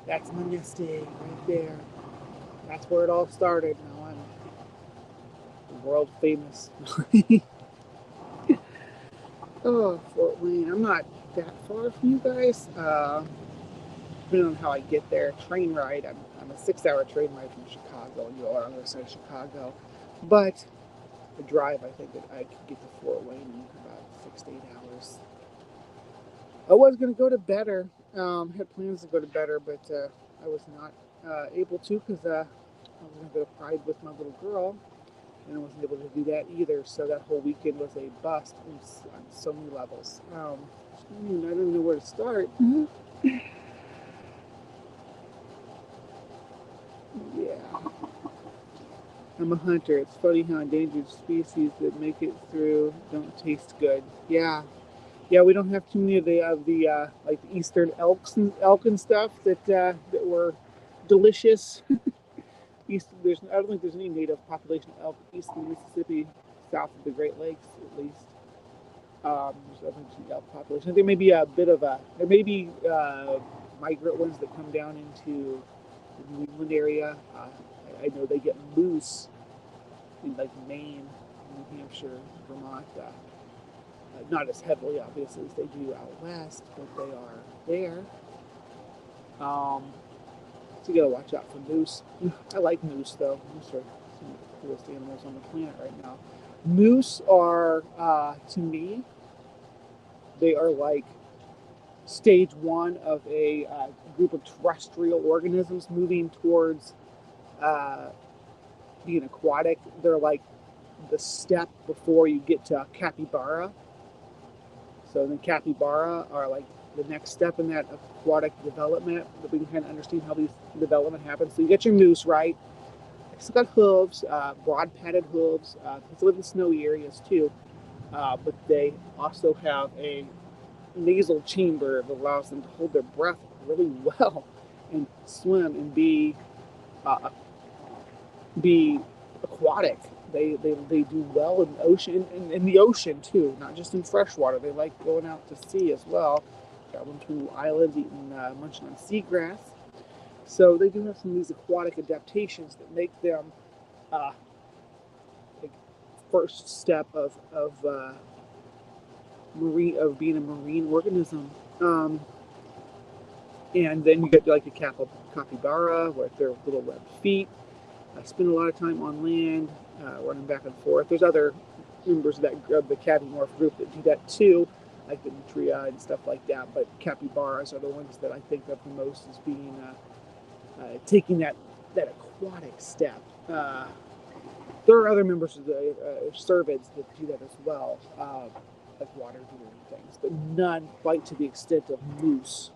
that's my nest egg right there. That's where it all started. Now I'm world famous. Oh, Fort Wayne. I'm not that far from you guys. Depending on how I get there, train ride. I'm a 6-hour train ride from Chicago. You are on the other side of Chicago. But the drive, I think that I could get to Fort Wayne in about 6 to 8 hours. I was going to go to Better. Had plans to go to Better, but I was not able to because I was going to go to Pride with my little girl, and I wasn't able to do that either. So that whole weekend was a bust on so many levels. I don't know where to start. Yeah. I'm a hunter. It's funny how endangered species that make it through don't taste good. Yeah. Yeah, we don't have too many of the like the eastern elk and stuff that were delicious. I don't think there's any native population of elk east of the Mississippi, south of the Great Lakes at least. There's an elk population. There may be migrant ones that come down into the New England area. I know they get moose in like Maine, New Hampshire, Vermont. Not as heavily, obviously, as they do out west, but they are there. So you gotta watch out for moose. I like moose, though. Moose are some of the coolest animals on the planet right now. Moose are, to me, they are like stage one of a group of terrestrial organisms moving towards being aquatic. They're like the step before you get to capybara. So then capybara are like the next step in that aquatic development, that we can kind of understand how these development happens. So you get your moose, right? It's got hooves, broad padded hooves. They live in snowy areas too, but they also have a nasal chamber that allows them to hold their breath really well and swim and be aquatic. They do well in the ocean, in the ocean too, not just in freshwater. They like going out to sea as well, traveling between islands, eating, munching on seagrass. So they do have some of these aquatic adaptations that make them like first step of being a marine organism. And then you get like the capybara with their little webbed feet. Spend a lot of time on land, running back and forth. There's other members of the capymorph group that do that too, like the nutria and stuff like that. But capybaras are the ones that I think of the most as being taking that aquatic step. There are other members of the cervids that do that as well, like water-dwelling things, but none quite to the extent of moose.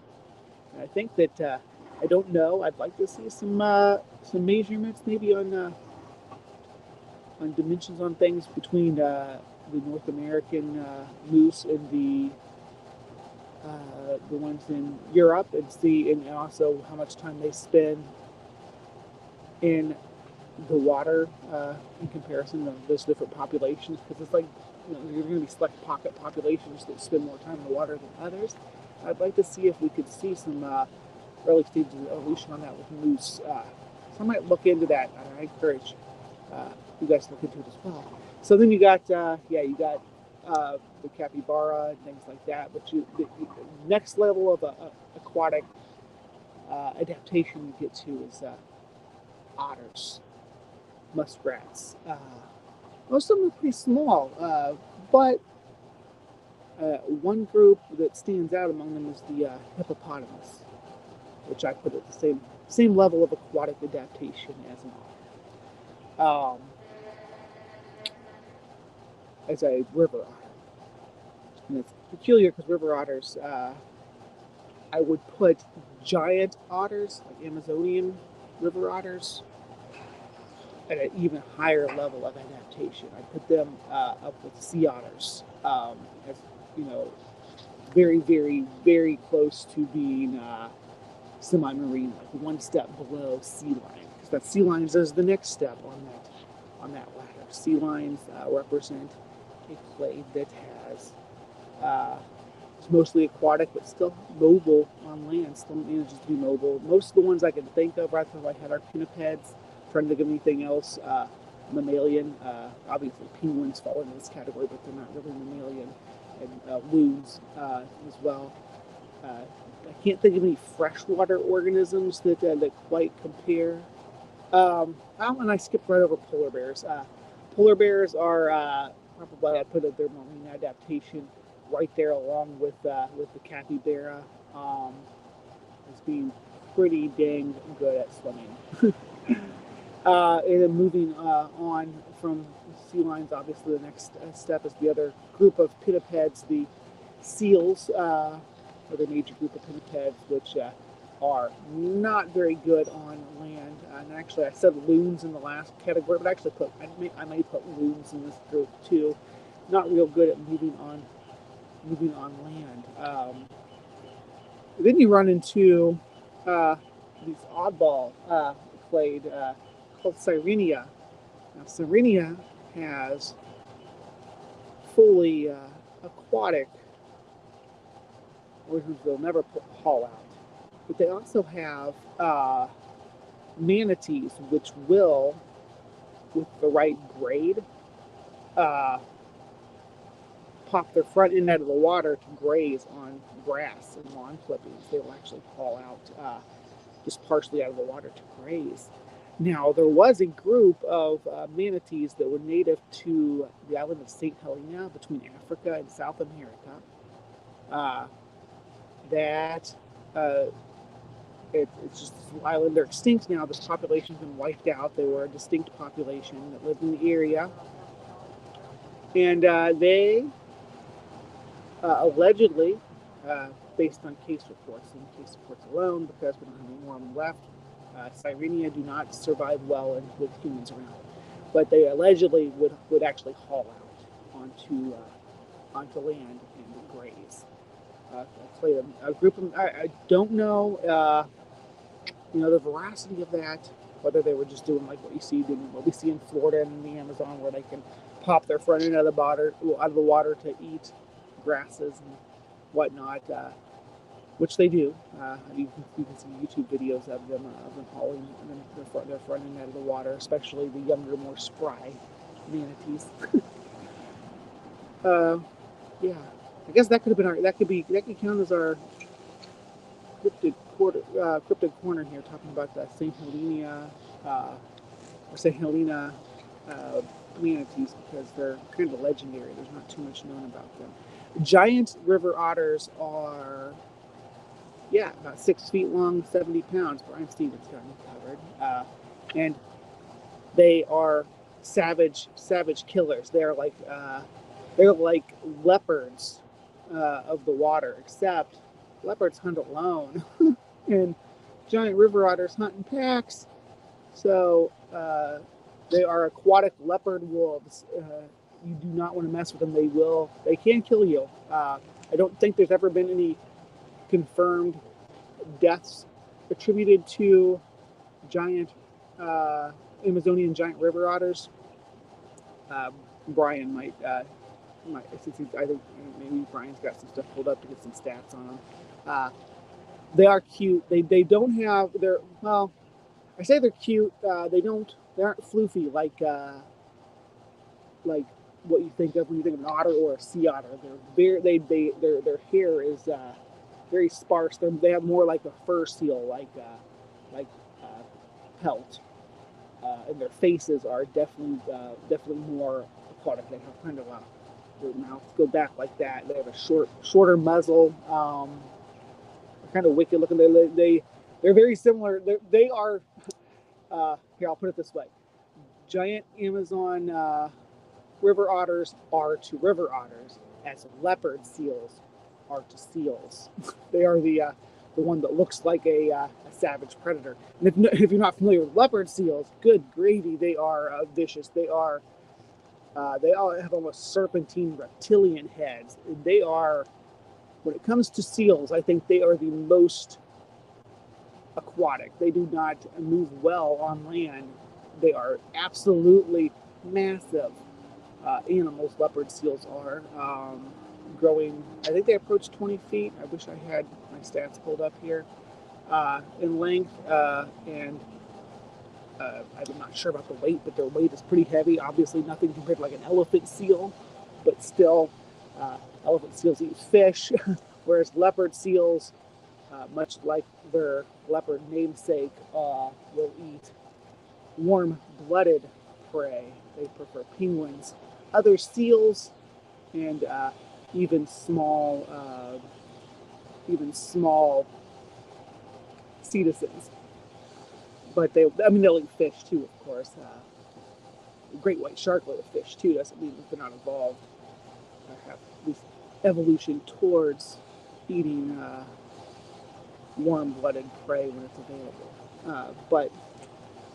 And I think that I don't know. I'd like to see some measurements, maybe on dimensions on things between the North American moose and the ones in Europe, and also how much time they spend in the water in comparison to those different populations. Because it's like, you're going to be select pocket populations that spend more time in the water than others. I'd like to see if we could see some early stages of evolution on that with moose. So I might look into that. I encourage you guys to look into it as well. So then you got the capybara and things like that. But the next level of aquatic adaptation you get to is otters, muskrats. Most of them are pretty small, but one group that stands out among them is the hippopotamus, which I put at the same level of aquatic adaptation as an otter, as a river otter. And it's peculiar because river otters, I would put giant otters, like Amazonian river otters, at an even higher level of adaptation. I put them up with sea otters, as very, very, very close to being semi-marine, like one step below sea lion, because that sea lions is the next step on that ladder. Sea lions represent a clade that has it's mostly aquatic, but still mobile on land. Still manages to be mobile. Most of the ones I can think of right off my head are pinnipeds. Trying to think of anything else. Mammalian, obviously penguins fall into this category, but they're not really mammalian. And loons as well. I can't think of any freshwater organisms that quite compare. And I skipped right over polar bears. Polar bears are probably, I'd put their marine adaptation right there along with the capybara as being pretty dang good at swimming. And then moving on from sea lions, obviously the next step is the other group of pinnipeds, the seals, or the major group of pinnipeds, which are not very good on land. And actually, I said loons in the last category, but actually I may put loons in this group too. Not real good at moving on land. Then you run into these oddball clade called Sirenia. Now, Sirenia has fully aquatic organisms they'll never haul out. But they also have manatees, which will, with the right grade, pop their front end out of the water to graze on grass and lawn clippings. They will actually haul out just partially out of the water to graze. Now, there was a group of manatees that were native to the island of St. Helena between Africa and South America. that it's just this island. They're extinct now. This population's been wiped out. They were a distinct population that lived in the area, and they allegedly, based on case reports and case reports alone, because we don't have any more of them left, Sirenia do not survive well with humans around. But they allegedly would actually haul out onto land and graze. A group of them, I don't know, the veracity of that, whether they were just doing like what we see in Florida and in the Amazon, where they can pop their front end out of the water to eat grasses and whatnot, which they do. You can see YouTube videos of them hauling their front end out of the water, especially the younger, more spry manatees. Yeah, I guess that could count as our cryptid corner here, talking about the St. Helena manatees, because they're kind of legendary. There's not too much known about them. Giant river otters are, about 6 feet long, 70 pounds. Brian Stevens got me covered. And they are savage killers. They're like leopards of the water, except leopards hunt alone, and giant river otters hunt in packs. So they are aquatic leopard wolves. You do not want to mess with them. They can kill you. I don't think there's ever been any confirmed deaths attributed to giant Amazonian giant river otters. Brian might, I think maybe Brian's got some stuff pulled up to get some stats on them. They are cute. They don't have I say they're cute. They aren't floofy like what you think of when you think of an otter or a sea otter. Their hair is very sparse. They have more like a fur seal, like pelt, and their faces are definitely more aquatic. They have kind of their mouths go back like that. They have a shorter muzzle. They're kind of wicked looking. They're very similar. They are. Here, I'll put it this way: giant Amazon river otters are to river otters as leopard seals are to seals. They are the one that looks like a savage predator. And if you're not familiar with leopard seals, good gravy, they are vicious. They all have almost serpentine reptilian heads. They are, when it comes to seals, I think they are the most aquatic. They do not move well on land. They are absolutely massive animals. Leopard seals are growing. I think they approach 20 feet. I wish I had my stats pulled up here in length, and I'm not sure about the weight, but their weight is pretty heavy. Obviously, nothing compared to like an elephant seal, but still, elephant seals eat fish, whereas leopard seals, much like their leopard namesake, will eat warm-blooded prey. They prefer penguins, other seals, and even small cetacins. But they'll eat fish too, of course. Great white shark will eat fish too. Doesn't mean that they're not evolved. Have at least evolution towards eating warm-blooded prey when it's available. But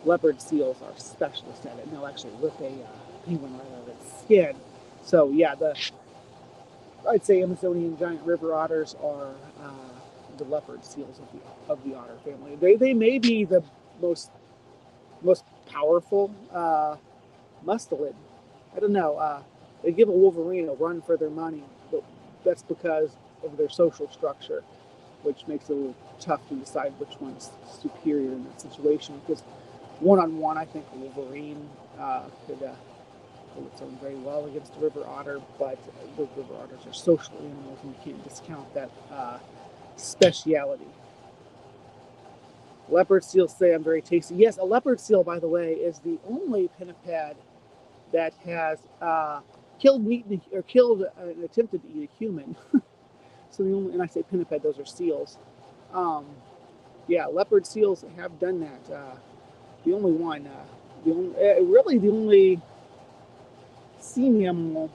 leopard seals are specialists at it, and they'll actually rip a penguin right out of its skin. So yeah, I'd say Amazonian giant river otters are the leopard seals of the otter family. They may be the most powerful mustelid. I don't know. They give a wolverine a run for their money, but that's because of their social structure, which makes it a little tough to decide which one's superior in that situation. Because one-on-one, I think a wolverine could hold its own very well against a river otter, but the river otters are social animals, and you can't discount that speciality. Leopard seals say I'm very tasty. Yes, a leopard seal, by the way, is the only pinniped that has killed and attempted to eat a human. So the only, and I say pinniped, those are seals. Um, yeah, leopard seals have done that. The only one, really the only sea mammal,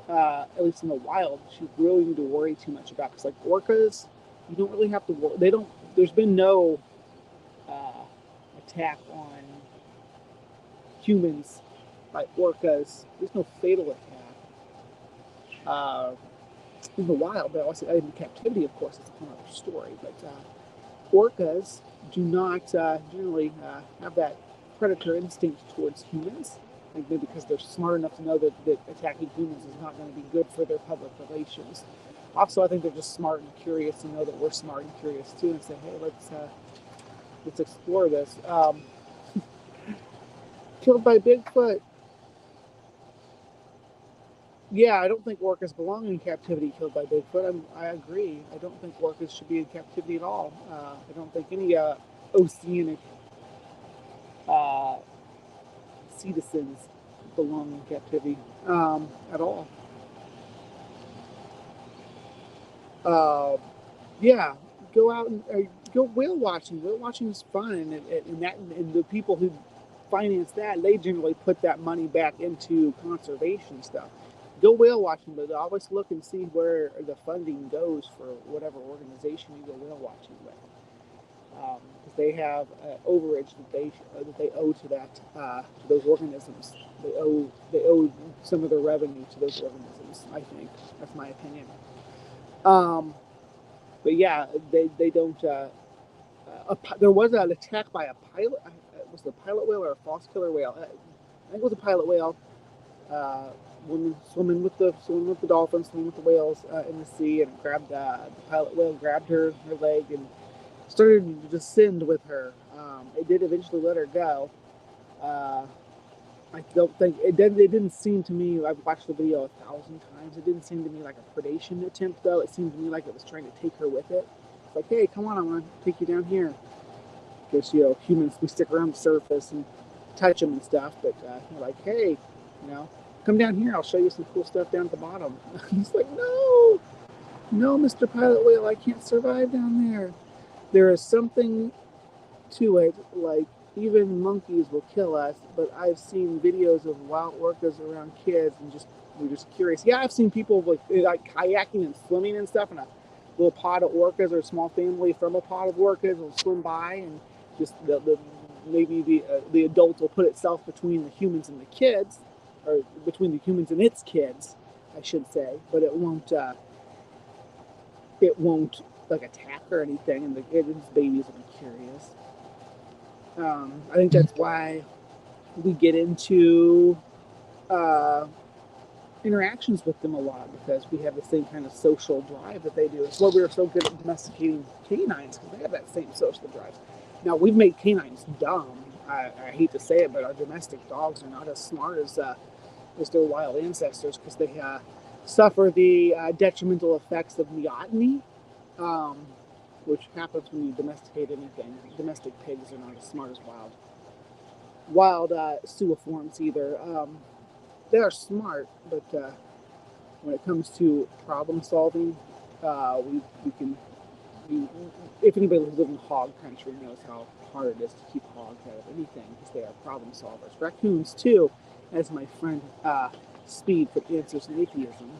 at least in the wild, you really need to worry too much about. Because like orcas, you don't really have to worry. They don't. There's been no uh, attack on humans by orcas. There's no fatal attack. In the wild, but also in captivity, of course, it's a whole other story. But orcas do not generally have that predator instinct towards humans, like maybe because they're smart enough to know that attacking humans is not going to be good for their public relations. Also, I think they're just smart and curious to know that we're smart and curious too, and say, hey, let's explore this. Killed by Bigfoot. Yeah, I don't think orcas belong in captivity killed by Bigfoot. I agree. I don't think orcas should be in captivity at all. I don't think any oceanic uh, citizens belong in captivity at all. Uh, yeah, go out and go whale watching. Whale watching is fun, and the people who finance that, they generally put that money back into conservation stuff. Go whale watching, but always look and see where the funding goes for whatever organization you go whale watching with, because they have overage that they owe to that to those organisms. They owe some of their revenue to those organisms. I think that's my opinion. Um, but yeah, they don't. There was an attack by a pilot. Was it a pilot whale or a false killer whale? I think it was a pilot whale. Uh, Woman swimming with the dolphins, swimming with the whales in the sea, and grabbed the pilot whale, grabbed her leg, and started to descend with her. It did eventually let her go. Uh, I don't think it didn't seem to me. I've watched the video 1,000 times. It didn't seem to me like a predation attempt, though. It seemed to me like it was trying to take her with it. It's like, hey, come on, I want to take you down here. Because humans, we stick around the surface and touch them and stuff, but you're like, hey, come down here. I'll show you some cool stuff down at the bottom. He's like, no, no, Mr. Pilot Whale, I can't survive down there. There is something to it, like even monkeys will kill us, but I've seen videos of wild orcas around kids and we're just curious. Yeah, I've seen people like kayaking and swimming and stuff, and a little pod of orcas or a small family from a pod of orcas will swim by, and just maybe the adult will put itself between the humans and the kids, or between the humans and its kids, I should say, but it won't like attack or anything, and its babies will be curious. I think that's why we get into uh, interactions with them a lot, because we have the same kind of social drive that they do. It's why we are so good at domesticating canines, because they have that same social drive. Now, we've made canines dumb. I hate to say it, but our domestic dogs are not as smart as their wild ancestors, because they suffer the detrimental effects of neoteny, um, which happens when you domesticate anything. Domestic pigs are not as smart as wild suiforms either. They are smart, but when it comes to problem solving, we can. We, if anybody lives in hog country knows how hard it is to keep hogs out of anything, because they are problem solvers. Raccoons too, as my friend Speed from Answers in Atheism.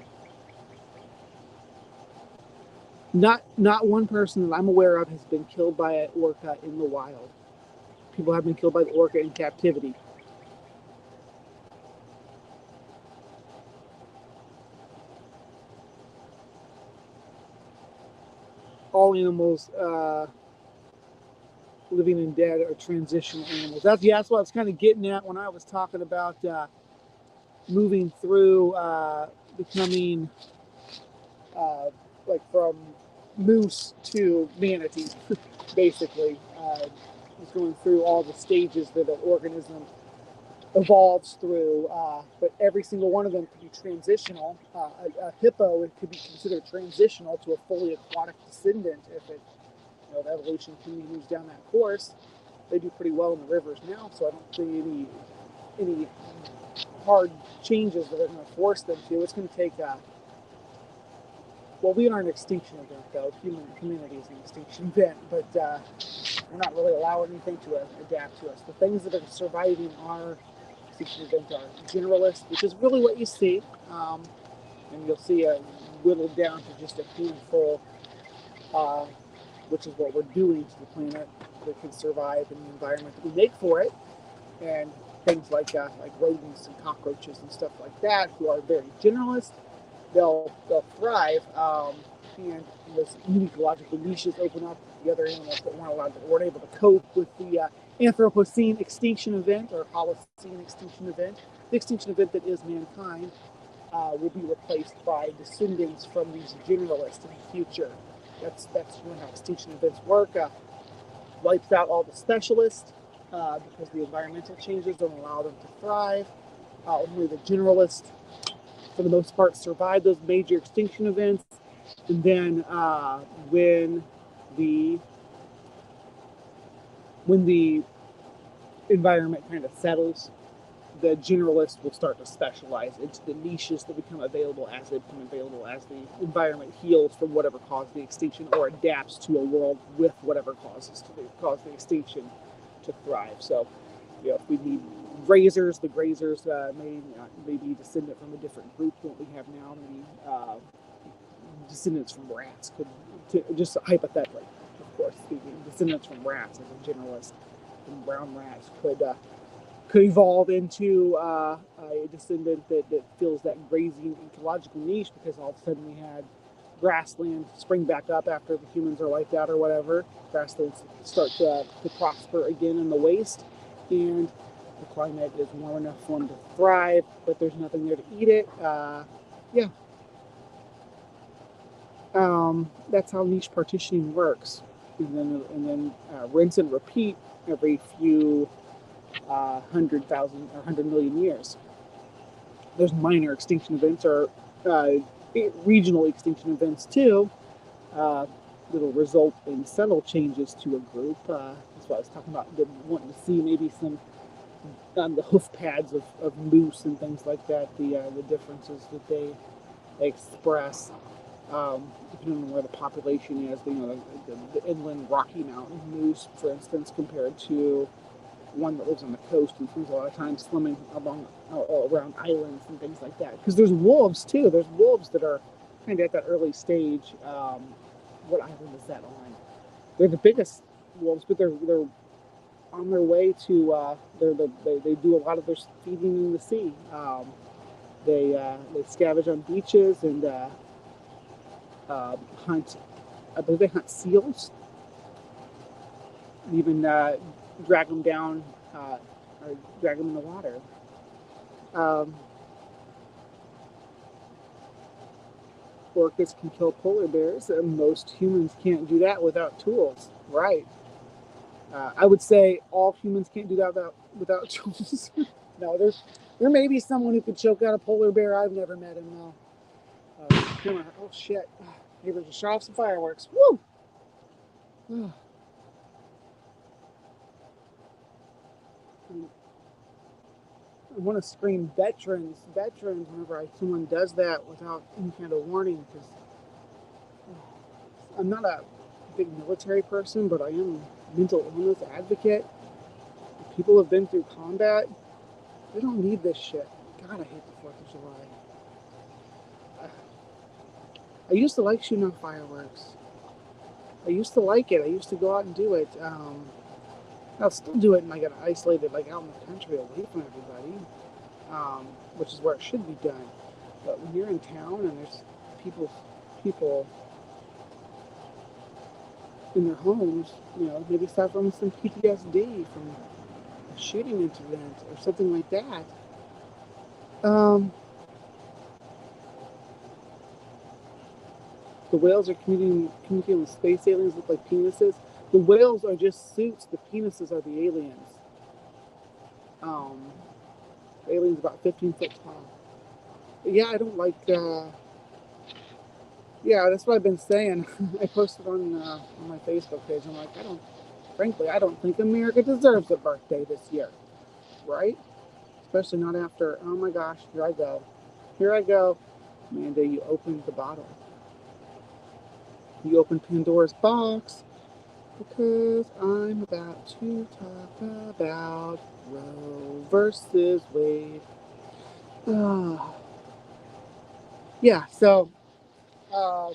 Not one person that I'm aware of has been killed by an orca in the wild. People have been killed by the orca in captivity. All animals, living and dead, are transitional animals. That's what I was kind of getting at when I was talking about moving through becoming like from moose to manatee, basically. It's going through all the stages that an organism evolves through, but every single one of them could be transitional. A hippo, it could be considered transitional to a fully aquatic descendant if the evolution continues down that course. They do pretty well in the rivers now, so I don't see any hard changes that are going to force them to. It's going to take well, we are an extinction event, though. Human community is an extinction event, but we're not really allowing anything to adapt to us. The things that are surviving our extinction event are generalists, which is really what you see. And you'll see a whittled down to just a handful, uh, which is what we're doing to the planet that can survive in the environment that we make for it. And things like rodents and cockroaches and stuff like that, who are very generalist, they'll thrive, and those new ecological niches open up. The other animals that weren't able to cope with the Anthropocene extinction event or Holocene extinction event, the extinction event that is mankind, will be replaced by descendants from these generalists in the future. That's when how extinction events work. Wipes out all the specialists because the environmental changes don't allow them to thrive. Only the generalists, for the most part, survive those major extinction events. And then when the environment kind of settles, the generalists will start to specialize into the niches that become available as the environment heals from whatever caused the extinction or adapts to a world with whatever caused the extinction to thrive. So, if we need grazers, the grazers may be descendant from a different group than what we have now. Maybe descendants from rats just hypothetically, of course speaking, descendants from rats as a generalist, and brown rats could evolve into a descendant that fills that grazing ecological niche, because all of a sudden we had grassland spring back up after the humans are wiped out or whatever. Grasslands start to prosper again in the waste, and the climate is warm enough for them to thrive, but there's nothing there to eat it. That's how niche partitioning works, and then rinse and repeat every few 100,000 or 100 million years. There's minor extinction events or regional extinction events too, that'll result in subtle changes to a group. That's what I was talking about, wanting to see maybe some on the hoof pads of moose and things like that, the differences that they express, depending on where the population is. The inland Rocky Mountain moose, for instance, compared to one that lives on the coast and spends a lot of time swimming around islands and things like that. Because there's wolves too. There's wolves that are kind of at that early stage. What island is that on? They're the biggest wolves, but they're on their way to. They do a lot of their feeding in the sea. They scavenge on beaches and hunt. I believe they hunt seals. Even drag them down or drag them in the water. Orcas can kill polar bears, and most humans can't do that without tools. Right. I would say all humans can't do that without tools. No, there may be someone who could choke out a polar bear. I've never met him, though. Oh, shit. Neighbor just shot off some fireworks. Woo! I want to scream veterans whenever someone does that without any kind of warning, because I'm not a big military person, but I am a mental illness advocate. If people have been through combat, they don't need this shit. God, I hate the 4th of July. I used to like shooting off fireworks. I used to like it. I used to go out and do it. I'll still do it, and I get isolated, like out in the country, away from everybody, which is where it should be done. But when you're in town and there's people in their homes, maybe suffering some PTSD from a shooting incident or something like that. The whales are communicating with space aliens, look like penises. The whales are just suits. The penises are the aliens. The alien's about 15 foot tall. But yeah, I don't like. Yeah, that's what I've been saying. I posted on my Facebook page. I'm like, frankly, I don't think America deserves a birthday this year, right? Especially not after. Oh my gosh, here I go. Amanda, you opened the bottle. You open Pandora's box because I'm about to talk about Roe versus Wade. Yeah, so we'll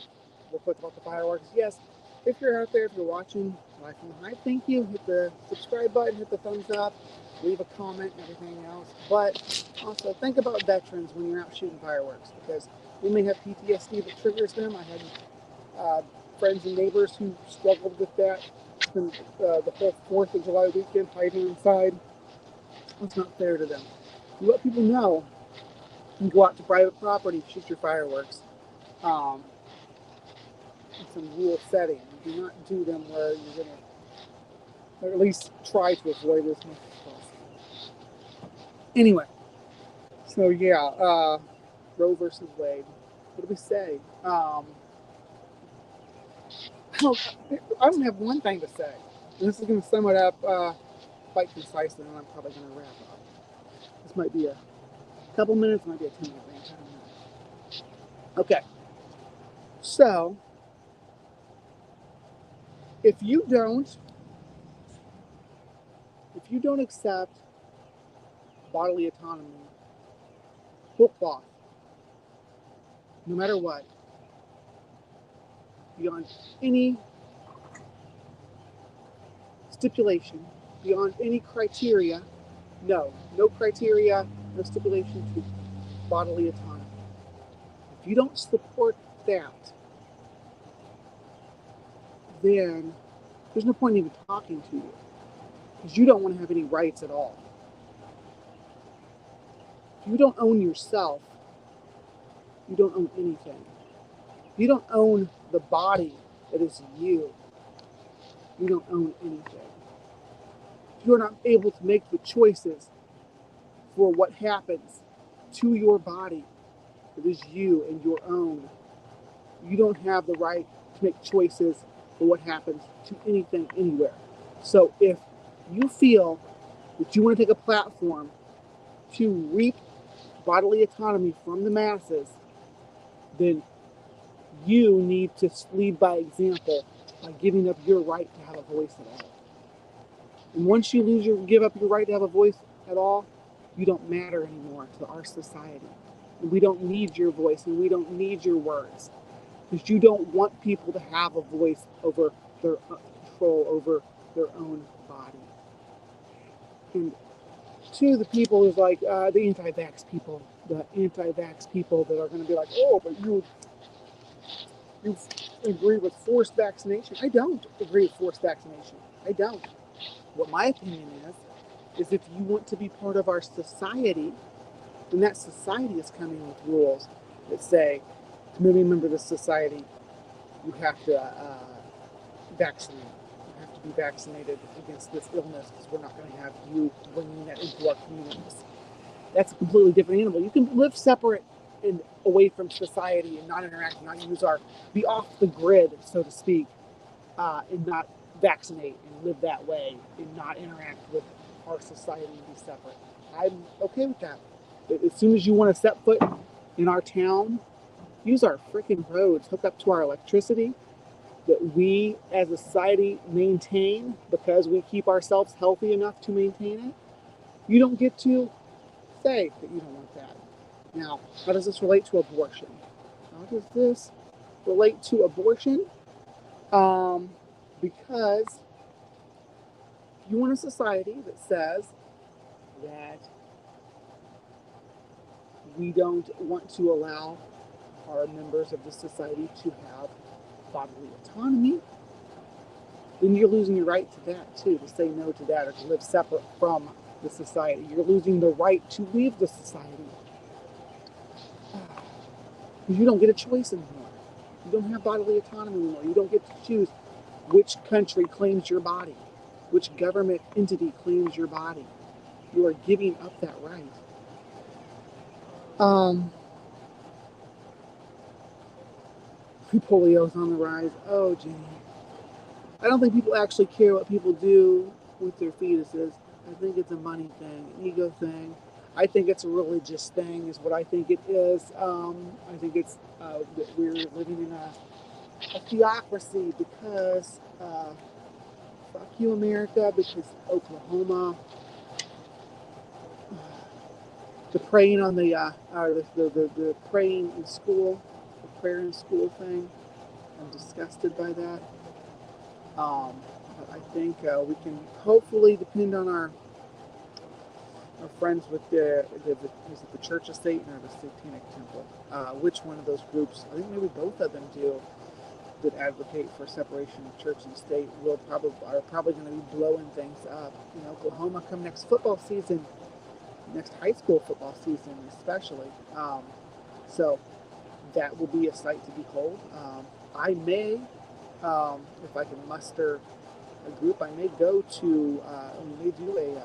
put about the fireworks. Yes, if you're out there, if you're watching live from Hive, thank you. Hit the subscribe button, hit the thumbs up, leave a comment, and everything else. But also think about veterans when you're out shooting fireworks because you may have PTSD that triggers them. I had friends and neighbors who struggled with that. And, the whole 4th of July weekend hiding inside. It's not fair to them. You let people know you go out to private property, shoot your fireworks. Um, in some rural setting. You do not do them where you're going to, or at least try to avoid as much as possible. Anyway, so yeah, Roe versus Wade. What do we say? I don't have one thing to say. And this is going to sum it up quite concisely, and I'm probably going to wrap up. This might be a couple minutes, might be a 10-minute thing. I don't know. Okay, so if you don't accept bodily autonomy, whole cloth, no matter what, beyond any stipulation, beyond any criteria, no criteria, no stipulation to bodily autonomy. If you don't support that, then there's no point in even talking to you because you don't want to have any rights at all. If you don't own yourself, you don't own anything. You don't own the body that is you. You don't own anything. If you're not able to make the choices for what happens to your body that is you and your own, you don't have the right to make choices for what happens to anything anywhere. So if you feel that you want to take a platform to reap bodily autonomy from the masses, then you need to lead by example by giving up your right to have a voice at all. And once you give up your right to have a voice at all, you don't matter anymore to our society. And we don't need your voice and we don't need your words. Because you don't want people to have a voice over their control over their own body. And to the people who's like the anti-vax people that are going to be like, oh, but you agree with forced vaccination. I don't agree with forced vaccination. I don't. What my opinion is if you want to be part of our society, then that society is coming with rules that say, to be a member of the society, you have to vaccinate. You have to be vaccinated against this illness because we're not going to have you bringing that into our communities. That's a completely different animal. You can live separate and away from society and not interact, not be off the grid, so to speak, and not vaccinate and live that way and not interact with our society and be separate. I'm okay with that. As soon as you want to set foot in our town, use our freaking roads, hook up to our electricity that we as a society maintain because we keep ourselves healthy enough to maintain it. You don't get to say that you don't want that. Now, how does this relate to abortion? How does this relate to abortion? Because you want a society that says that we don't want to allow our members of the society to have bodily autonomy, then you're losing your right to that too, to say no to that or to live separate from the society. You're losing the right to leave the society. Because you don't get a choice anymore. You don't have bodily autonomy anymore. You don't get to choose which country claims your body, which government entity claims your body. You are giving up that right. Polio's on the rise. Oh, Jenny. I don't think people actually care what people do with their fetuses. I think it's a money thing, an ego thing. I think it's a religious thing, is what I think it is. I think it's that we're living in a theocracy because fuck you, America, because Oklahoma, the praying on the praying in school, the prayer in school thing. I'm disgusted by that. But I think we can hopefully depend on our friends with is it the Church of Satan or the Satanic Temple? Which one of those groups? I think maybe both of them do that advocate for separation of church and state are probably going to be blowing things up in Oklahoma come next football season, next high school football season especially. So that will be a sight to behold. I may, if I can muster a group, I may go to, we may do a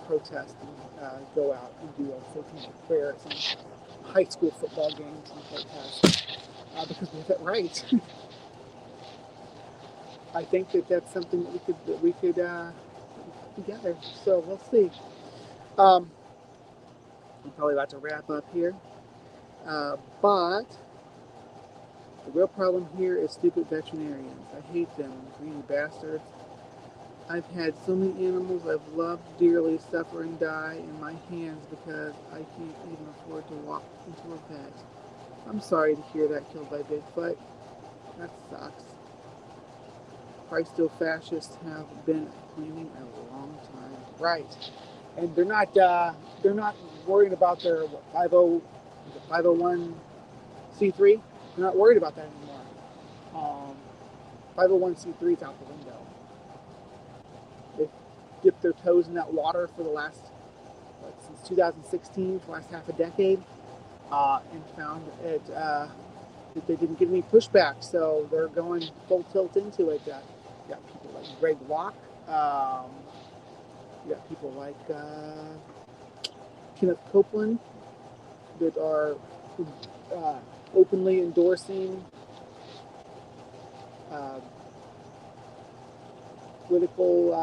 protest and go out and do a satanic prayer at some high school football games and protest because we have it right. I think that's something that we could put together. So we'll see. I'm probably about to wrap up here, but the real problem here is stupid veterinarians. I hate them, greedy bastards. I've had so many animals I've loved dearly suffer and die in my hands because I can't even afford to walk into a vet. I'm sorry to hear that killed by Bigfoot. That sucks. Christo-fascists have been claiming a long time. Right. And they're not worried about their 501c3. They're not worried about that anymore. 501c3 is out the window. They've dipped their toes in that water for the last, since 2016, for the last half a decade, and found it that they didn't get any pushback, so they're going full tilt into it. You got people like Greg Locke. You got people like Kenneth Copeland that are openly endorsing political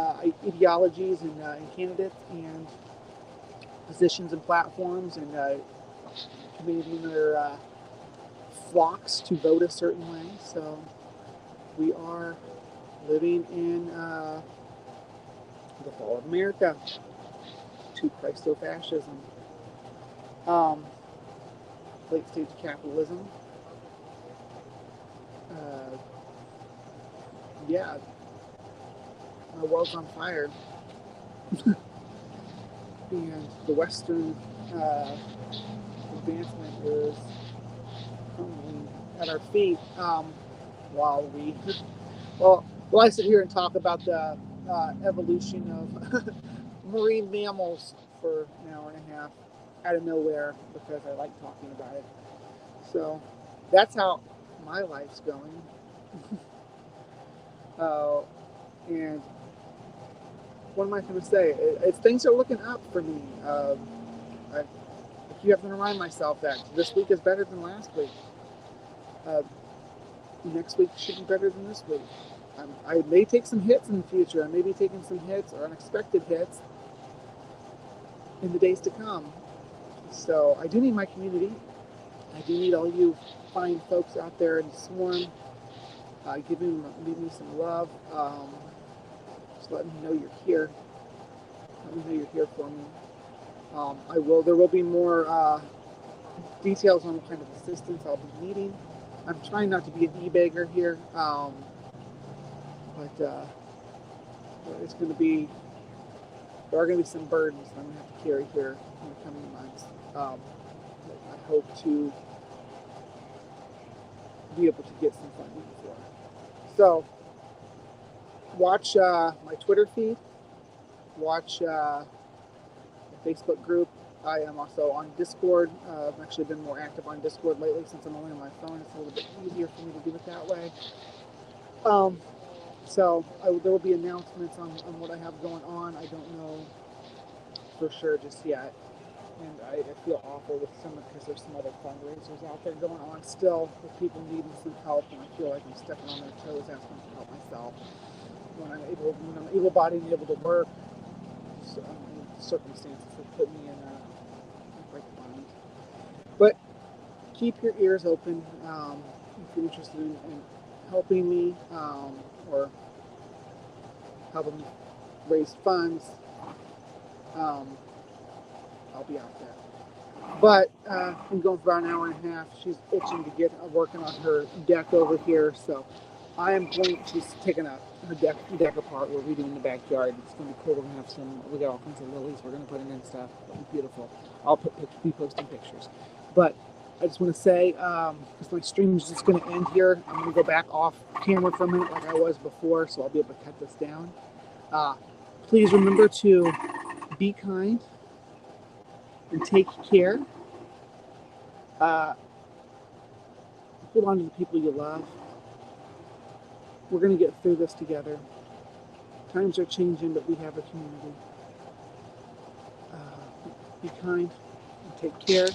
ideologies and candidates and positions and platforms, and committing their flocks to vote a certain way. So we are living in the fall of America to Christo-fascism, late stage capitalism. Yeah, our world's on fire, and the Western advancement is crumbling at our feet. While I sit here and talk about the evolution of marine mammals for an hour and a half out of nowhere because I like talking about it. So that's how my life's going. And what am I going to say? Things are looking up for me. I keep having to remind myself that this week is better than last week. Next week should be better than this week. I may take some hits in the future. I may be taking some hits or unexpected hits in the days to come. So I do need my community. I do need all you fine folks out there in the swarm giving me some love. Just letting me know you're here. Let me know you're here for me. There will be more details on what kind of assistance I'll be needing. I'm trying not to be an e-beggar here, but it's going to be, there are going to be some burdens that I'm going to have to carry here in the coming months. I hope to be able to get some funding for. So, watch my Twitter feed, watch the Facebook group. I am also on Discord. I've actually been more active on Discord lately since I'm only on my phone. It's a little bit easier for me to do it that way. So there will be announcements on what I have going on. I don't know for sure just yet. And I feel awful with because there's some other fundraisers out there going on still with people needing some help, and I feel like I'm stepping on their toes asking to help myself. When I'm able-bodied and able to work, so, circumstances have put me in a great bind. But keep your ears open. if you're interested in helping me or helping me raise funds, um, I'll be out there. But I'm going for about an hour and a half. She's itching to get working on her deck over here, so I am going. She's taking her deck apart. We're redoing the backyard. It's going to be cool. We're going to have some. We got all kinds of lilies. We're going to put in and stuff. It'll be beautiful. I'll be posting pictures. But I just want to say, because my stream is just going to end here, I'm going to go back off camera for a minute, like I was before, so I'll be able to cut this down. Please remember to be kind and take care. Hold on to the people you love. We're going to get through this together. Times are changing, but we have a community. Be kind and take care.